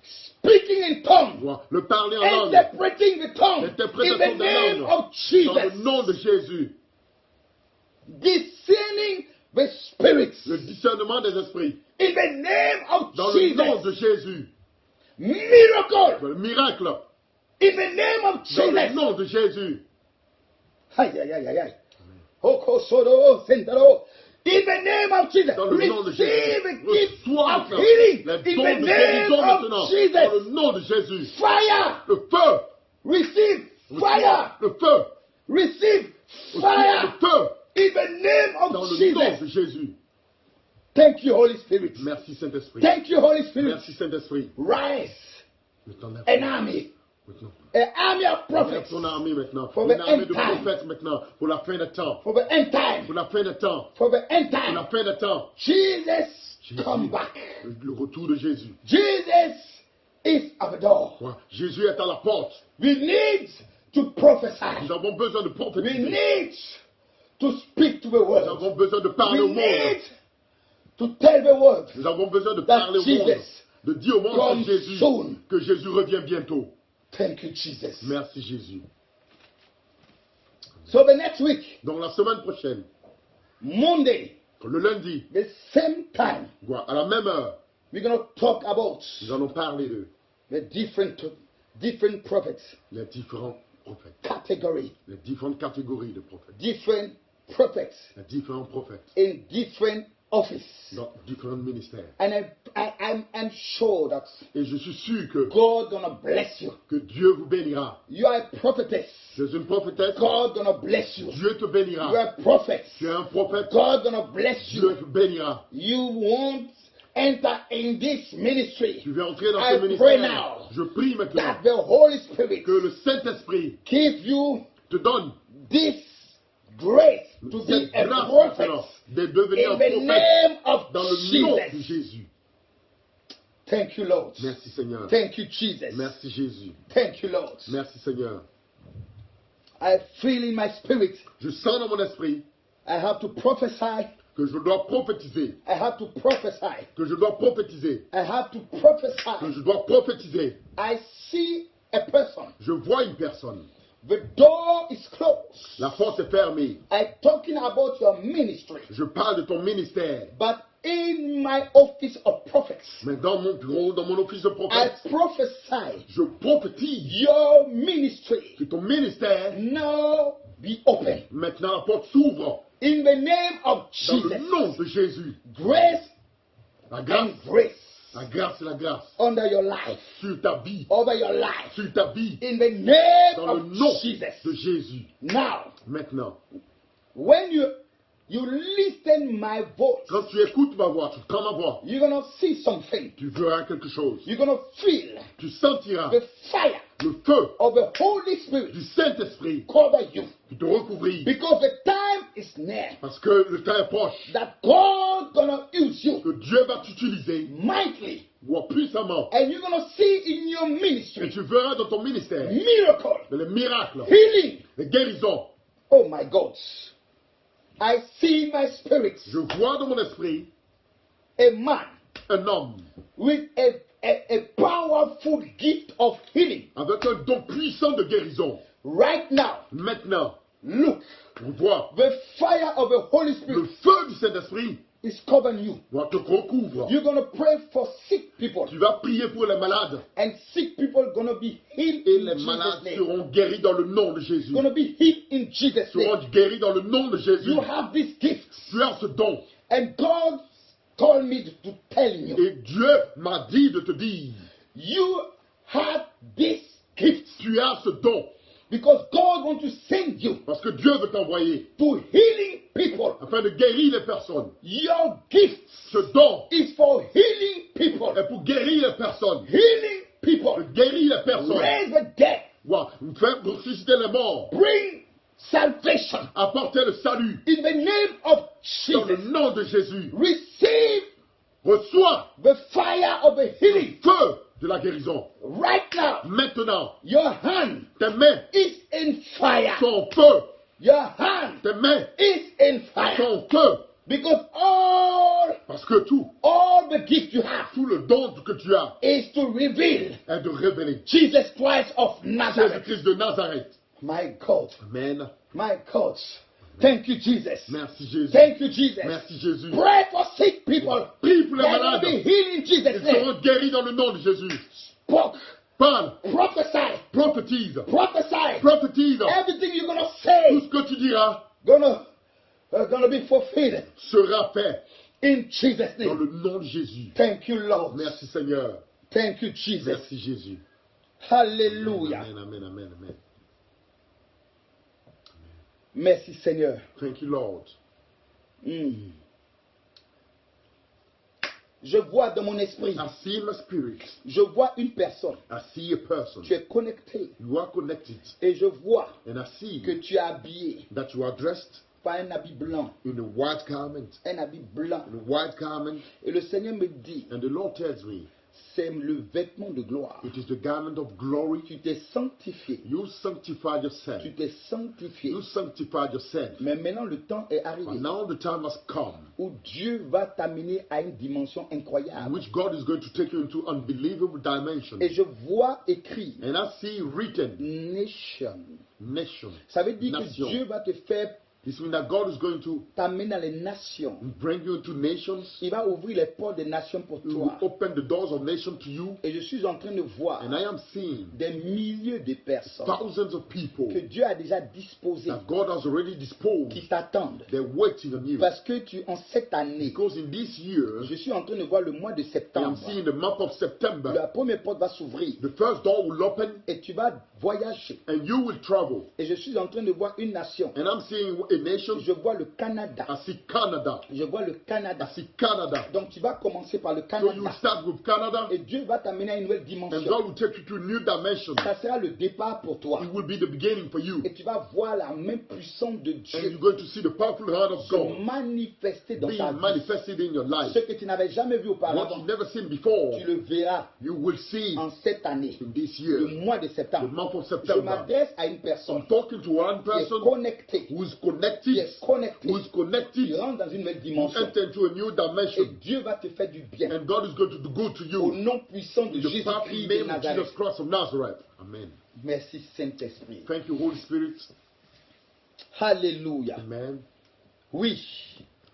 Speaking in tongues. Le parler en langue. Interpreting the tongue. In L'interprétation the des name langues. of Dans Jesus. le nom de Jésus. Discerning the spirits. Le discernement des esprits. In the name of Dans le nom Jesus. de Jésus. Miracle. Le miracle. In the name of Dans le Jesus. nom de Jésus. Aïe, aïe, aïe, aïe, aïe. Okosoro, sentaro. In the name of Jesus. Dans le nom de Receive Jésus. a gift Reçois of maintenant healing. les In dons the de name guérison maintenant. of Dans le Jesus. nom de Jésus. Fire. Le feu. Receive Reçois fire. le feu. Receive Reçois fire. le feu. In the name Dans of le nom de Jesus. Jésus. Thank you, Holy Spirit. Merci Saint-Esprit. Thank you, Holy Spirit. Merci Saint-Esprit. Rise. Maintenant, lève An ton- army. maintenant. An army of Lève prophets. ton armée maintenant. For Une the armée end de time. prophètes maintenant. Pour la fin des temps. For the end time. Pour la fin des temps. For the end Pour la time. fin des temps. Jesus, Jésus. come back. Le retour de Jésus. Jesus is at the door. Ouais. Jésus est à la porte. We need to prophesy. Nous avons besoin de We prophétiser. need to speak to the Nous world. avons besoin de parler We au monde. need to tell the world Nous avons besoin de that parler au monde. Jesus De dire au monde comes que Jésus, soon. que Jésus revient bientôt. Thank you, Jesus. Merci Jésus. So the next week, Donc la semaine prochaine, Monday, le lundi, the same time, à la même heure, we're going to talk about nous allons parler de the different prophets, les différents prophètes, category, les différentes catégories de prophètes, different prophets les différents prophètes in different offices. dans différents ministères. And I'm sure that Et je suis sûr que, God gonna bless you. Dieu vous bénira. You are a prophetess. Tu es une prophétesse, God gonna bless you. Dieu te You bénira. are a prophet. Tu es un prophète, God gonna bless Dieu you. te bénira. You won't enter in this ministry. Tu vas entrer dans I ce pray ministère. now Je prie maintenant that the Holy Spirit que le Saint-Esprit give you te donne this grace to be cette a grâce prophet maintenant de devenir in un the prophète name of dans le nom de Jesus. Jésus. Thank you, Lord. Merci Seigneur. Thank you, Jesus. Merci Jésus. Thank you, Lord. Merci Seigneur. I feel in my spirit Je sens dans mon esprit I have to prophesy. que je dois prophétiser. I have to prophesy. Que je dois prophétiser. I have to Que prophesy. je dois prophétiser. I see a person. Je vois une personne. The door is closed. La porte est fermée. I'm talking about your ministry. Je parle de ton ministère. But in my office of prophets, Mais dans mon bureau, dans mon office de I prophète, prophesy je prophétise your ministry que ton ministère, now be open. maintenant la porte s'ouvre. In the name of Dans le Jesus, nom de Jésus. grace La grâce, and grace la grâce et la grâce under your life, sur ta vie. over your life. Sur ta vie. In the name Dans le of nom Jesus. de Jésus. Now, Maintenant, when you listen my voice, quand tu écoutes ma voix, tu entends ma voix, you're gonna see something. tu verras quelque chose. You're gonna feel Tu sentiras the fire le feu of the Holy Spirit du Saint-Esprit cover you, qui te recouvrit. because the time is near Parce que le temps est proche. that God gonna use you Que Dieu va t'utiliser mightily, puissamment. and you're gonna see in your Et ministry tu verras dans ton ministère miracle, les miracles, healing. les guérisons. Oh my God! I see in my spirit Je vois dans mon esprit a man un homme with a powerful gift of healing. avec un don puissant de guérison. Right now, Maintenant, look, on voit the fire of the Holy le Spirit feu du Saint-Esprit is covering you. te recouvre. You're gonna pray for sick people, Tu vas prier pour les malades and sick people gonna be healed et in les Jesus' malades name. seront guéris dans le nom de Jésus. Gonna be healed in Jesus' name. Seront guéris dans le nom de Jésus. You have this gift, Tu as ce don. and God told me to tell you, Et Dieu m'a dit de te dire, you have this gift. tu as ce don. Because God wants to send you Parce que Dieu veut t'envoyer to healing people. afin de guérir les personnes. Your gift Ce don is for healing people. est pour guérir les personnes. Healing people. Guérir les personnes. Raise the dead. Ouais, faire ressusciter les morts. Bring salvation. Apporter le salut In the name of dans le Jesus. nom de Jésus. Receive Reçois the fire of the healing. le feu de la guérison. Right now, Maintenant, your hand tes mains is in fire. sont en feu. Your hand Tes mains is in fire. sont en feu. Because all Parce que all the gift you have tout le don que tu as is to reveal est de révéler Jesus Christ of Nazareth. Jésus-Christ de Nazareth. My God, Amen. my God. Thank you, Jesus. Merci Jésus. Thank you, Jesus. Merci Jésus. Pray for sick people. Prie pour les They will malades. be healed in Jesus' Ils name. seront guéris dans le nom de Jésus. Spoke, Parle, prophesy, prophétise, prophesy. prophétise. Everything you're gonna Tout say ce que tu diras gonna be fulfilled sera fait in Jesus' dans name. le nom de Jésus. Thank you, Lord. Merci Seigneur. Thank you, Jesus. Merci Jésus. Hallelujah. Amen, amen, amen, amen. Merci, Seigneur. Thank you, Lord. Je vois dans mon esprit, I see in my spirit. je vois une personne. I see a person. Tu es connecté You are connected. et je vois And I see que tu es habillé that you are dressed par un habit blanc. in a white garment. Un habit blanc. In a white garment. Et le Seigneur me dit, And the Lord tells me, c'est le vêtement de gloire. it is the garment of glory. Tu t'es sanctifié. You sanctified yourself. Tu t'es sanctifié. You sanctified yourself. Mais maintenant le temps est arrivé But now the time has come où Dieu va t'amener à une dimension in incroyable. which God is going to take you into unbelievable dimensions. Et je vois écrit And I see written nation. nation. Ça veut dire Nation. que Dieu va te faire This means that God is going to t'amener dans les nations. bring you into nations. Il va ouvrir les portes des nations pour He will toi. open the doors of nations to you. Et je suis en train de voir And I am seeing des milliers de personnes thousands of people que Dieu a déjà disposées that God has already disposed. qui t'attendent. They're waiting on you. Parce que en cette année, Because in this year, je suis en train de voir le mois de I am septembre. seeing the month of September. La première porte va s'ouvrir The first door will open et tu vas voyager. and you will travel. Et je suis en train de voir une nation. And I'm seeing a nation. Je vois le Canada. I see Canada. Je vois le I Canada. see Canada. Donc tu vas commencer par le So you will Canada. start with Canada, Et Dieu va t'amener à une nouvelle and dimension. God will take you to a new dimension. Ça sera le départ pour toi. It will be the beginning for you. Et tu vas voir la main puissante de And Dieu you're going to see the powerful hand of se God manifester dans ta being vie. manifested in your life. Ce que tu n'avais jamais vu What auparavant, you've never seen before, tu le verras you will see en cette année, in this le year, mois de the septembre. month of Je September. m'adresse à une personne I'm talking to one qui est person connectée, who is qui connected, est connectée, who is qui connected, rentre dans une nouvelle who dimension. enter into a new Et dimension. Dieu va te faire du bien. And God is going to do good to Au you. nom puissant de In the powerful Jésus-Christ de name of Nazareth. Jesus Christ of Nazareth. Amen. Merci Saint-Esprit. Thank you, Holy Spirit. Alléluia. Amen. Oui,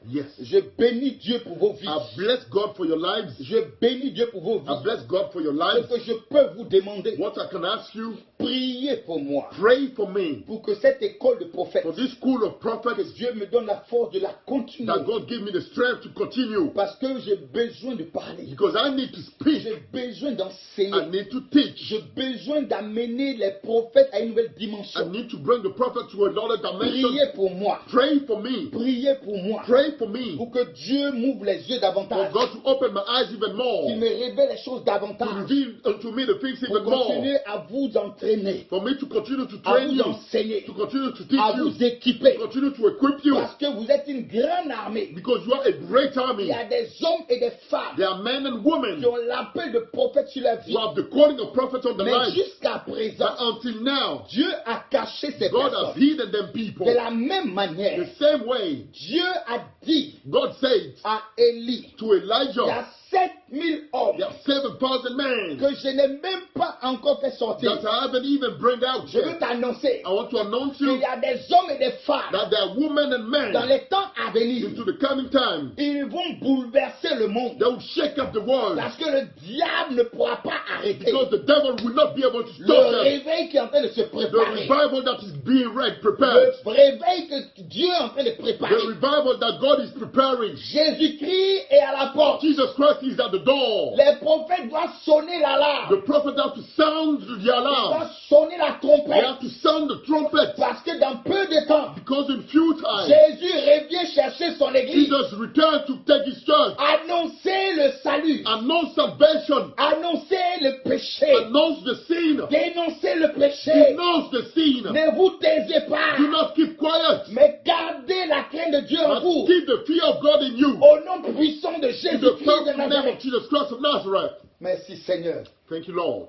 Yes. je bénis Dieu pour vos vies. I bless God for your lives. Je bénis Dieu pour vos I vies. bless God for your Ce lives. que je peux vous demander, What I can ask you, priez pour moi. pray for me. Pour que cette école de prophètes, For this school of que prophets, Dieu me donne la force de la continuer. that God give me the strength to continue. Parce que j'ai besoin de parler. Because I need to speak. J'ai besoin I d'enseigner. need to teach. J'ai besoin d'amener les prophètes à une nouvelle I dimension. need to bring the prophet to another dimension. Priez pour moi. Pray for me. Priez pour moi. Pray for me. Pour que Dieu m'ouvre les yeux For davantage. God to open my eyes even Qu'il more. me révèle les choses To davantage. reveal unto me the things Pour even more. continuer à vous entraîner. For me to continue to À train vous you. enseigner. To continue to teach À you. vous équiper. To continue to equip you. Parce que vous êtes une grande armée. Because you are a great Il army. y a des hommes et des femmes There are men and women qui ont l'appel de prophète sur la vie. who have the calling of prophets on the Mais life. jusqu'à présent, But until now, Dieu a caché ces God has personnes. hidden them people. De la même manière, The same way Dieu a dit God said à Élie, to il y a Elijah, 7000 hommes there are 7,000 men que je n'ai même pas encore fait sortir. that I haven't even bring out Je veux yet. t'annoncer I want to announce qu'il you y a des hommes et des femmes that there are women and dans men les temps à venir. into the coming time Ils vont bouleverser le monde. that will shake up the world Parce que le diable ne pourra pas arrêter because the devil will not be able to le stop them. réveil qui est en train de se The préparer. revival that is being read, Le prepared. réveil que Dieu est en train de The préparer. revival that God is preparing. Jésus-Christ est à la porte. Jesus Christ prophet is at the door. Les prophètes doivent sonner l'alarme. The prophet has to sound the Ils doivent alarm. sonner la They trompette. have to sound the trumpet. Parce que dans peu de temps, Because in few times, Jésus revient chercher son église. Jesus returned to take his church. Annoncer le salut. Announce salvation. Annoncer le péché. Announce the sin. Dénoncer le péché. Denounce the sin. Ne vous taisez pas. Do not keep quiet. Mais gardez la crainte de Dieu en But vous. keep the fear of God in you. Au nom puissant de In the Jésus-Christ de powerful name of Nazareth. Jesus Christ of Nazareth. Merci Seigneur. Thank you, Lord.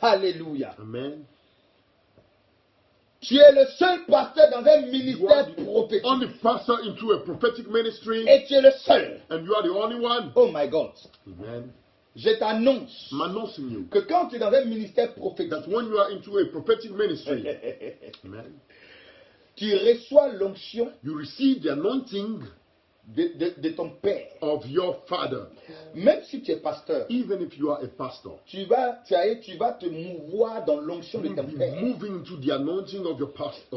Alléluia. Amen. Tu es le seul pasteur dans un You are ministère the prophétique. only pastor into a prophetic ministry, Et tu es le seul. and you are the only one. Oh my God. Amen. Je t'annonce I'm announcing you que quand tu es dans un ministère prophétique, that when you are into a prophetic ministry, amen, tu reçois l'onction you receive the anointing de ton père. of your father. Même si tu es pasteur, Even if you are a pastor, tu vas te mouvoir dans l'onction de you ton will be père. moving to the anointing of your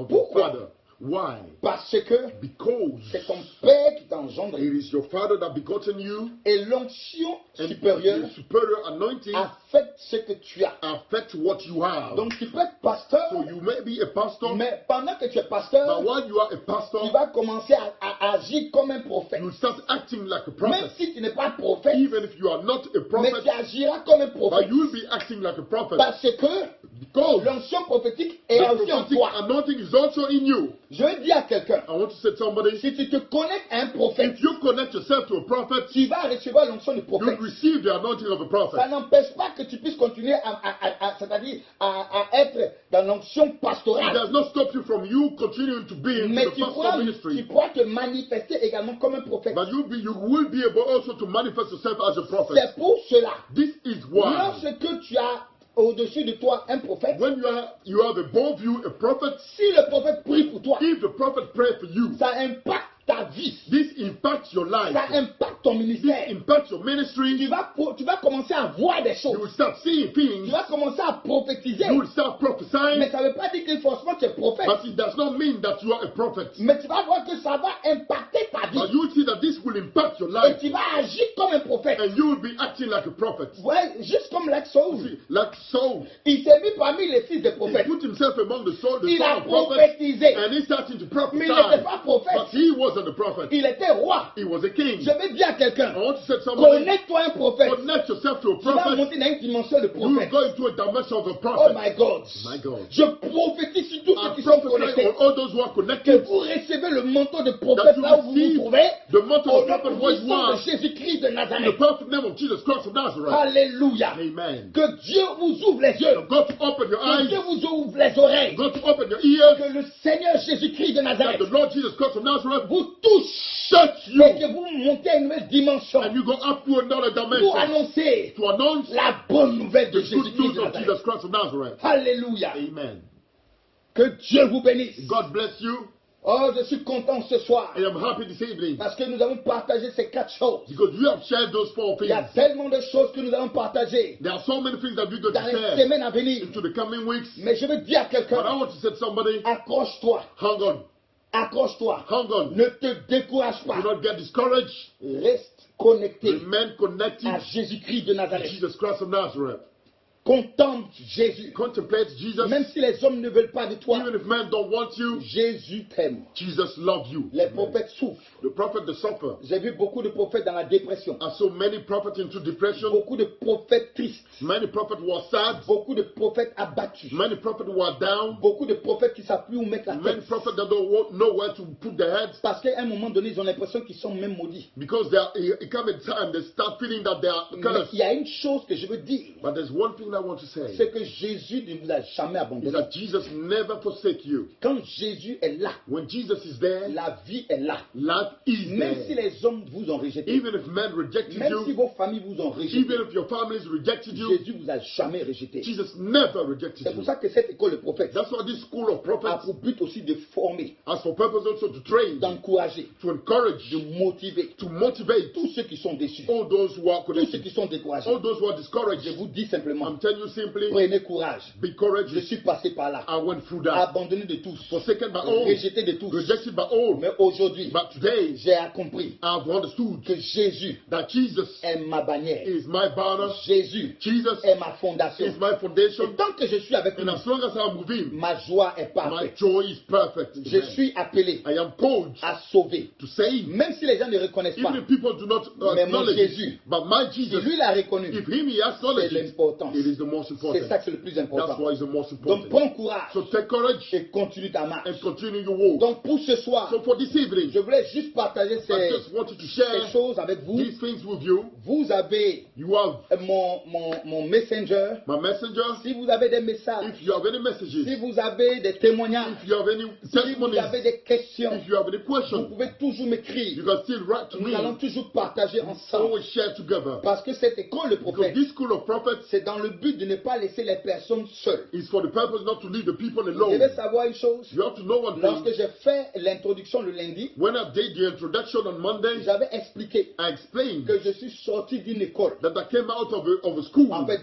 Pourquoi? father. Why? Parce que Because c'est ton père qui t'engendre. it is your father that begotten you, Et l'onction and supérieure the superior anointing affecte ce que tu as. affects what you have. Donc tu peux être pasteur, So you may be a pastor, mais pendant que tu es but pasteur, while you are a pastor, tu vas commencer à agir comme un prophète. you start acting like a Même prophet. si tu n'es pas prophète, Even if you are not a mais prophet, tu agiras comme un but prophète. you will be acting like a prophet. Parce que Because l'onction prophétique est the aussi en prophetic toi. anointing is also in you. Je veux dire à quelqu'un, I want to say to somebody, si tu te connectes à un prophète, if you connect yourself to a prophet, tu vas recevoir l'onction du you'll prophète. receive the anointing of a Ça prophet. n'empêche pas que tu puisses continuer c'est-à-dire à être dans l'onction It pastorale. does not stop you from you continuing to be in Mais the tu pastoral ministry. pourras te manifester également comme un prophète. But you will be able also to manifest yourself as a prophet. C'est pour cela. This is why Lorsque tu as au-dessus de toi un prophète, when you have above you a prophet, si le prophète prie pour toi, if the prophet pray for you, ça impacte ta vie. this impacts your life. Ça impacte ton ministère. This impacts your ministry. Tu vas commencer à voir des You will choses. start seeing Tu things. vas commencer à prophétiser. You will start prophesying. Mais ça ne veut pas dire que forcément tu es prophète. But it does not mean that you are a prophet. Mais tu vas voir que ça va impacter ta But vie. you will see that this will impact your Et life. tu vas agir comme un prophète. And you will be acting like a prophet. Ouais, juste comme l'ex-Saul. See, like Saul, Il s'est mis parmi les fils des he prophètes. put himself among the son Il a of prophets, prophétisé. and he started to Mais il n'était prophesy. pas But prophète. he wasn't a prophet. Il était roi. He was a king. Je vais dire à quelqu'un, I want to say to somebody, connecte-toi à un prophète. connect yourself to a Tu vas prophet. monter dans une dimension de You will prophète. go into a dimension of a Oh prophet. my God. My God. Je prophétise sur tous ceux I qui sont prophesy connectés. on all those who are Que connected vous recevez le manteau de that prophète you là où vous vous receive trouvez. the mantle Au of prophet nom where you puissant de are Jésus-Christ de in the Nazareth. perfect name of Jesus Christ of Nazareth. Alléluia. Amen. Que Dieu vous ouvre les yeux. God to open your Que eyes. Dieu vous ouvre les oreilles. God to open your ears. Que le Seigneur Jésus-Christ de That Nazareth the Lord Jesus Christ of Nazareth vous touche. touch you. Et que vous montez à une nouvelle dimension. And you go up to another Pour dimension annoncer to announce la bonne nouvelle de the good Jésus-Christ news de of Nazareth. Jesus Christ of Nazareth. Alléluia. Amen. Que Dieu vous bénisse. God bless you. Oh, je suis content ce soir. I am happy this evening Parce que nous avons partagé ces 4 choses. because you have shared those 4 Il y a things. tellement de choses que nous allons partager There are so many things that we're going dans to les share semaines à venir. into the coming weeks. Mais je veux dire à But I quelqu'un, want to say to somebody, accroche-toi, hang on, accroche-toi. hang on. Ne te décourage Do pas. not get discouraged. Reste connecté Remain connected à Jésus-Christ de to Nazareth. Jesus Christ of Nazareth. Contemple Jésus. Contemplate Jesus. Même si les hommes ne veulent pas de toi, Even if men don't want you, Jésus t'aime. Jesus loves you. Les prophètes souffrent. The prophet, the suffer. J'ai vu beaucoup de prophètes dans la dépression. And so many prophets into depression. Beaucoup de prophètes tristes. Many prophets were sad. Beaucoup de prophètes abattus. Many prophets were down. Beaucoup de prophètes qui ne savent plus où mettre la Many tête. prophets that don't know where to put their heads Parce qu'à un moment donné, ils ont l'impression qu'ils sont même maudits. because it comes a time they start feeling that they are Mais cursed. il y a une chose que je veux dire. But there's one thing I want to say. C'est que Jésus ne vous a jamais Is abandonné. that Jesus never forsake you. Quand Jésus est là, When Jesus is there, la vie est là. life is Même si there. les hommes vous ont rejeté, Even if men rejected même si you, vos familles vous ont rejeté, even if your families rejected you, Jésus vous a jamais rejeté. Jesus never rejected C'est pour you. ça que cette école de prophètes That's why this school of a prophets pour but aussi de former, has for purpose also to train, d'encourager, to encourage, de motiver to motivate tous ceux qui sont déçus, all those who are tous ceux qui connected, sont découragés. all those who are discouraged. Je vous dis simplement, I'm I'm telling you simply, prenez courage. be courageous. Je suis passé par là. I went through that. Abandonné de tous. Forsaken by all. Rejeté de tous. Rejected by all. Mais aujourd'hui, But today, j'ai compris I've understood que Jésus that Jesus est ma bannière. is my banner. Jésus Jesus est ma fondation. is my Et foundation. tant que je suis avec lui, And as long as I'm with him, ma joie est my parfaite. joy is perfect. Je Amen. suis appelé I am called à sauver. to save. Même si les gens ne reconnaissent pas, Even if people do not Mais mon acknowledge Jésus, it, but my si Jesus, lui l'a reconnu, if him he acknowledges c'est it, l'importance. it is the most C'est important. ça que c'est le plus That's important. why it's the most Donc important. prends courage So take courage et continue ta marche. and continue your walk. Donc pour ce soir, So for this evening, je voulais juste partager I ces just wanted to share choses avec vous. these things with you. Vous avez You have mon messenger. my messenger. Si vous avez des messages, If you have any messages, si vous avez des témoignages, if you have any si vous testimonies, avez des questions, if you have any vous questions, pouvez toujours you m'écrire. can still write to Nous allons me. toujours partager ensemble. Always share together. Parce que cette école de Because prophète, this school of prophets c'est dans le but de ne pas laisser les personnes seules. is for the purpose not to leave the people Vous alone. devez savoir une chose. You have to know one Lorsque thing. j'ai fait l'introduction le lundi, When I did the introduction on Monday, j'avais expliqué I explained que je suis sorti d'une école, that I came out of a school, en fait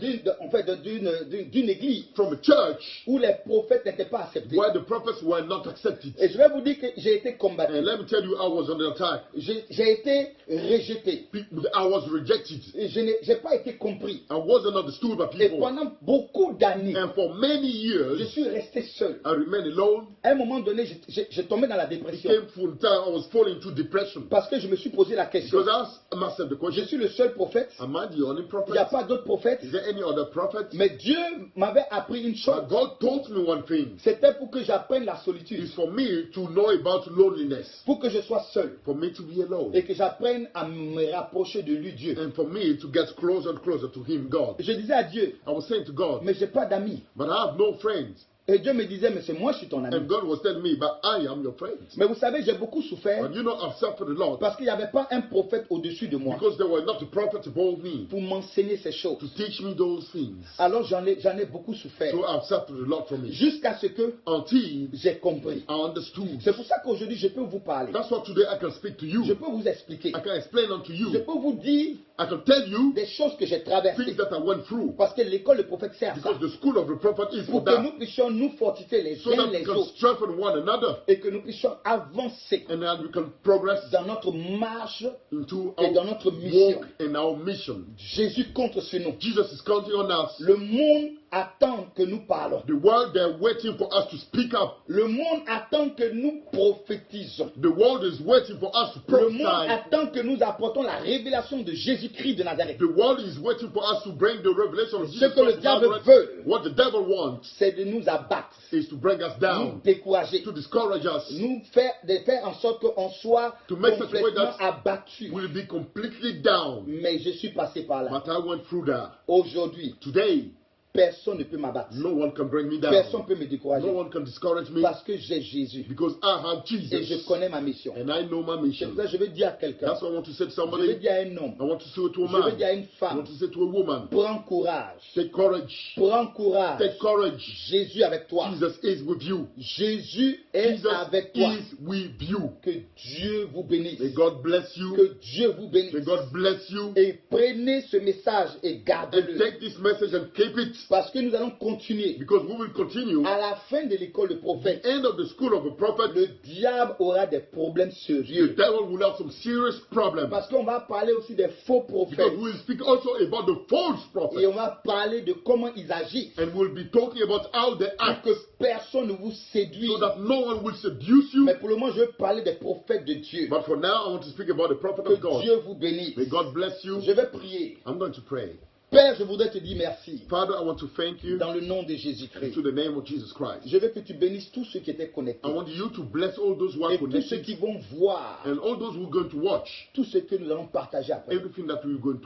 d'une église from a church, où les prophètes n'étaient pas acceptés. where the prophets were not accepted. Et je vais vous dire que j'ai été combattu. And let me tell you, I was under attack. J'ai été rejeté. I was rejected. Et je n'ai pas été compris. I wasn't understood by Et people. pendant beaucoup d'années, And for many je years, suis resté seul. I remained alone. À un moment donné, j'ai tombé dans la It dépression. came full time. I was falling into depression. Parce que je me suis posé la question. Because I asked myself the Je question, suis le seul prophète. am I the only Il prophet? n'y a pas d'autres prophètes. Is there any other prophet? Mais Dieu m'avait appris une chose. But God taught me one thing. C'était pour que j'apprenne la solitude. It's for me to know about loneliness. Pour que je sois seul. For me to be alone. Et que j'apprenne à me rapprocher de lui, Dieu. And for me to get closer and closer to Him, God. Je disais à Dieu, I was saying to God, mais j'ai pas d'amis. but I have no friends. Et Dieu me disait, mais c'est moi, je suis ton ami. And God was telling me, but I am your friend. Mais vous savez, j'ai beaucoup souffert And you know, I've suffered a lot parce qu'il n'y avait pas un prophète au-dessus de moi because there were not a prophet above me pour m'enseigner ces choses. to teach me those things. Alors j'en ai beaucoup souffert So I've suffered a lot from it jusqu'à ce que until j'ai compris. I understood. C'est pour ça qu'aujourd'hui, je peux vous parler. That's why today I can speak to you. Je peux vous expliquer. I can explain unto Je you. peux vous dire I can tell you des choses que j'ai traversées. things that I went through Parce que l'école de prophète sert à ça. because the school of the prophet is for Pour que that. nous puissions nous fortifier les So uns that we les can autres. strengthen one another Et que nous puissions avancer and then we can progress dans notre marche into et dans our notre mission. walk and our mission. Jésus compte sur nous. Jesus is counting on us. Le monde attend que nous parlons. The world, they're waiting for us to speak up. Le monde attend que nous prophétisons. The world is waiting for us to Le monde prophesy. attend que nous apportons la révélation de Jésus-Christ de Nazareth. The world is waiting for us to bring the revelation of Ce Jesus que le Christ of diable Nazareth. veut, What the devil wants c'est de nous abattre, is to bring us nous down, décourager, to discourage us, de faire en sorte qu'on soit To make such a way complètement that- abattu. will be completely down. Mais je suis passé par là. But I went through that. Aujourd'hui, Today, personne ne peut m'abattre. no one can bring me down. Personne ne peut me décourager. No one can discourage me Parce que j'ai Jésus. because I have Et je Jesus connais ma mission. and I know my C'est mission. pour ça que je veux dire à quelqu'un. That's what I want to say to Je veux somebody. dire à un homme. I want to say to a Je veux man. dire à une I femme. want to say to a woman. Prends courage. Take courage. Prends courage. Take courage. Jésus avec toi. Jesus is with you. Jésus est Jesus avec toi. is with you. Que Dieu vous bénisse. May God bless you. Que Dieu vous bénisse. May God bless you. Et prenez ce message et And gardez-le. take this message and keep it Parce que nous allons continuer. because we will continue. À la fin de l'école de At prophète, the end of the school of a prophet, le diable aura des problèmes the sérieux. devil will have some serious problems. Parce qu'on va parler aussi des faux Because prophètes. we will speak also about the false Et prophets. on va parler de comment ils agissent. And we'll be talking about how they Pour act que personne ne vous séduise. so that no one will seduce you. Mais pour le moment, je veux parler des prophètes de Dieu. But for now, I want to speak about the prophet Que of God. Dieu vous bénisse. May God bless you. Je vais prier. I'm going to pray. Père, je voudrais te dire merci. Father, I want to thank you Dans le nom de Jésus-Christ. to the name of Jesus Christ. Je veux que tu bénisses tous ceux qui étaient connectés. I want you to bless all those who are Et tous ceux connected qui vont voir. and all those who are going to watch Tout ce que nous allons partager après. everything that we're going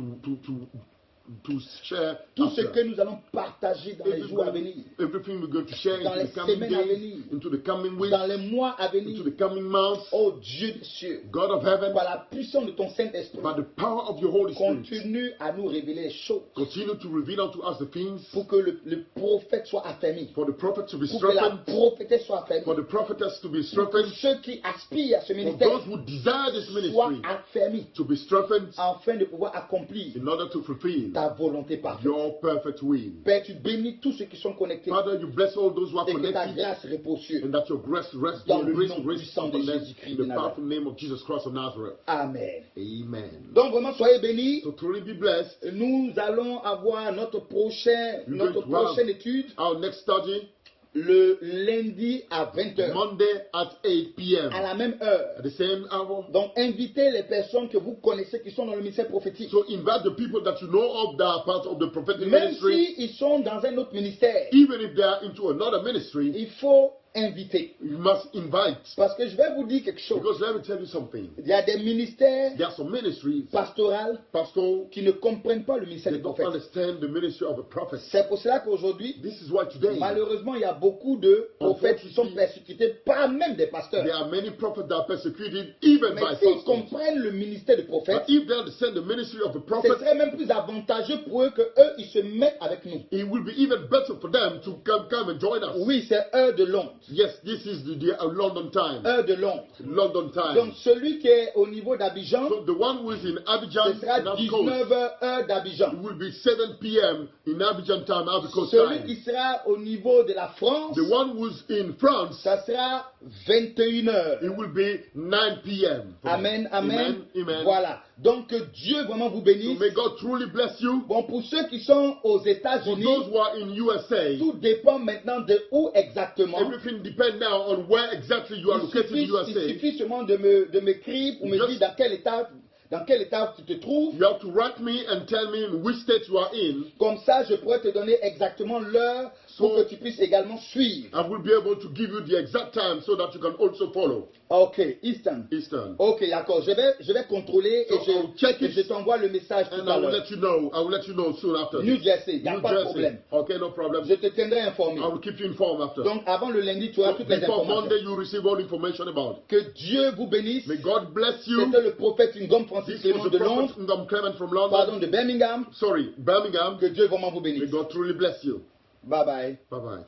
to share. Tout ce after. que nous allons partager dans les jours à venir. Everything we're going to share Dans into les the coming semaines à days, venir. into the coming weeks, Dans les mois à venir. into the coming months. Oh Dieu des cieux. God of heaven, Par la puissance de ton Saint-Esprit. by the power of your Holy Spirit, Continue à nous révéler les choses. continue to reveal unto us the things Pour que le prophète soit affermi. for the prophet to be Pour que la strengthened, prophétesse soit affermie. for the prophetess to be Pour que strengthened, ceux qui aspirent à ce for ministère those who desire this soient ministry affermis. to be strengthened Afin de pouvoir accomplir in order to fulfill ta volonté parfaite. your perfect will. Père, tu bénis tous ceux qui sont connectés Father, you bless all those who are et que ta connected, grâce repose sur eux. and that your grace rests Dans your le grace nom rests puissant de upon them Jésus-Christ in de the Nazareth. powerful name of Jesus Christ of Nazareth. Amen. Amen. Donc vraiment, soyez bénis. So truly be blessed. Nous allons avoir notre prochaine étude Our next study le lundi à 20h, Monday at 8 p.m. à la même heure. at the same hour. Donc invitez les personnes que vous connaissez qui sont dans le ministère prophétique. So invite the people that you know of that are part of the prophetic Même ministry, s'ils sont dans un autre ministère, even if they are into another ministry. il faut inviter. You must invite. Parce que je vais vous dire quelque chose. Because let me tell you something. Il y a des ministères There are some ministries, pastoraux pastor, qui ne comprennent pas le ministère they du don't prophète. understand the ministry of a prophet. C'est pour cela qu'aujourd'hui, This is why today malheureusement, il y a beaucoup de prophètes qui sont persécutés par même des pasteurs. there are many prophets that are persecuted even Mais by s'ils pastors. comprennent le ministère du prophète, But if they understand the ministry of a ce prophet, serait même plus avantageux pour eux que eux ils se mettent avec nous. it will be even better for them to come and join us. Oui, c'est heure de Londres. Yes, this is the London time. Heure de Londres. London time. Donc celui qui est au niveau d'Abidjan, So the one who is in Abidjan, ce sera Ivory Coast, 19h heure d'Abidjan. it will be 7 p.m. in Abidjan time, Ivory Coast Celui time. qui sera au niveau de la France, The one who's in France, ça sera 21h. it will be 9 p.m. Amen, amen. Amen. Voilà. Donc que Dieu vraiment vous So bénisse. may God truly bless you. Bon, pour ceux qui sont aux For États-Unis, those who are in USA, tout dépend maintenant de où exactement. everything depends now on where exactly you are located in Il USA. suffit seulement de m'écrire pour me Just- dire dans quel état tu te trouves. You have to write me and tell me in which state you are in. Comme ça, je pourrais te donner exactement l'heure pour que tu puisses également suivre. I will be able to give you the exact time so that you can also follow. Ok, Eastern. Eastern. Ok, d'accord. Je vais contrôler So I'll check et it. je t'envoie le message tout And à I will l'heure. let you know. I will let you know soon after. New Jersey, il n'y a New pas de Jersey. problème. Okay, no problem. Je te tiendrai informé. I will keep you informed after. Donc, avant le lundi, tu auras So toutes les before informations. Monday, you receive all information about it. Que Dieu vous bénisse. May God bless you. C'était le prophète Ngom Francis This Clément was de the Londres, prophet Ngam Clement from London. pardon, de Birmingham. Sorry, Birmingham. Que Dieu vraiment vous May bénisse. God truly bless you. Bye bye. Bye bye.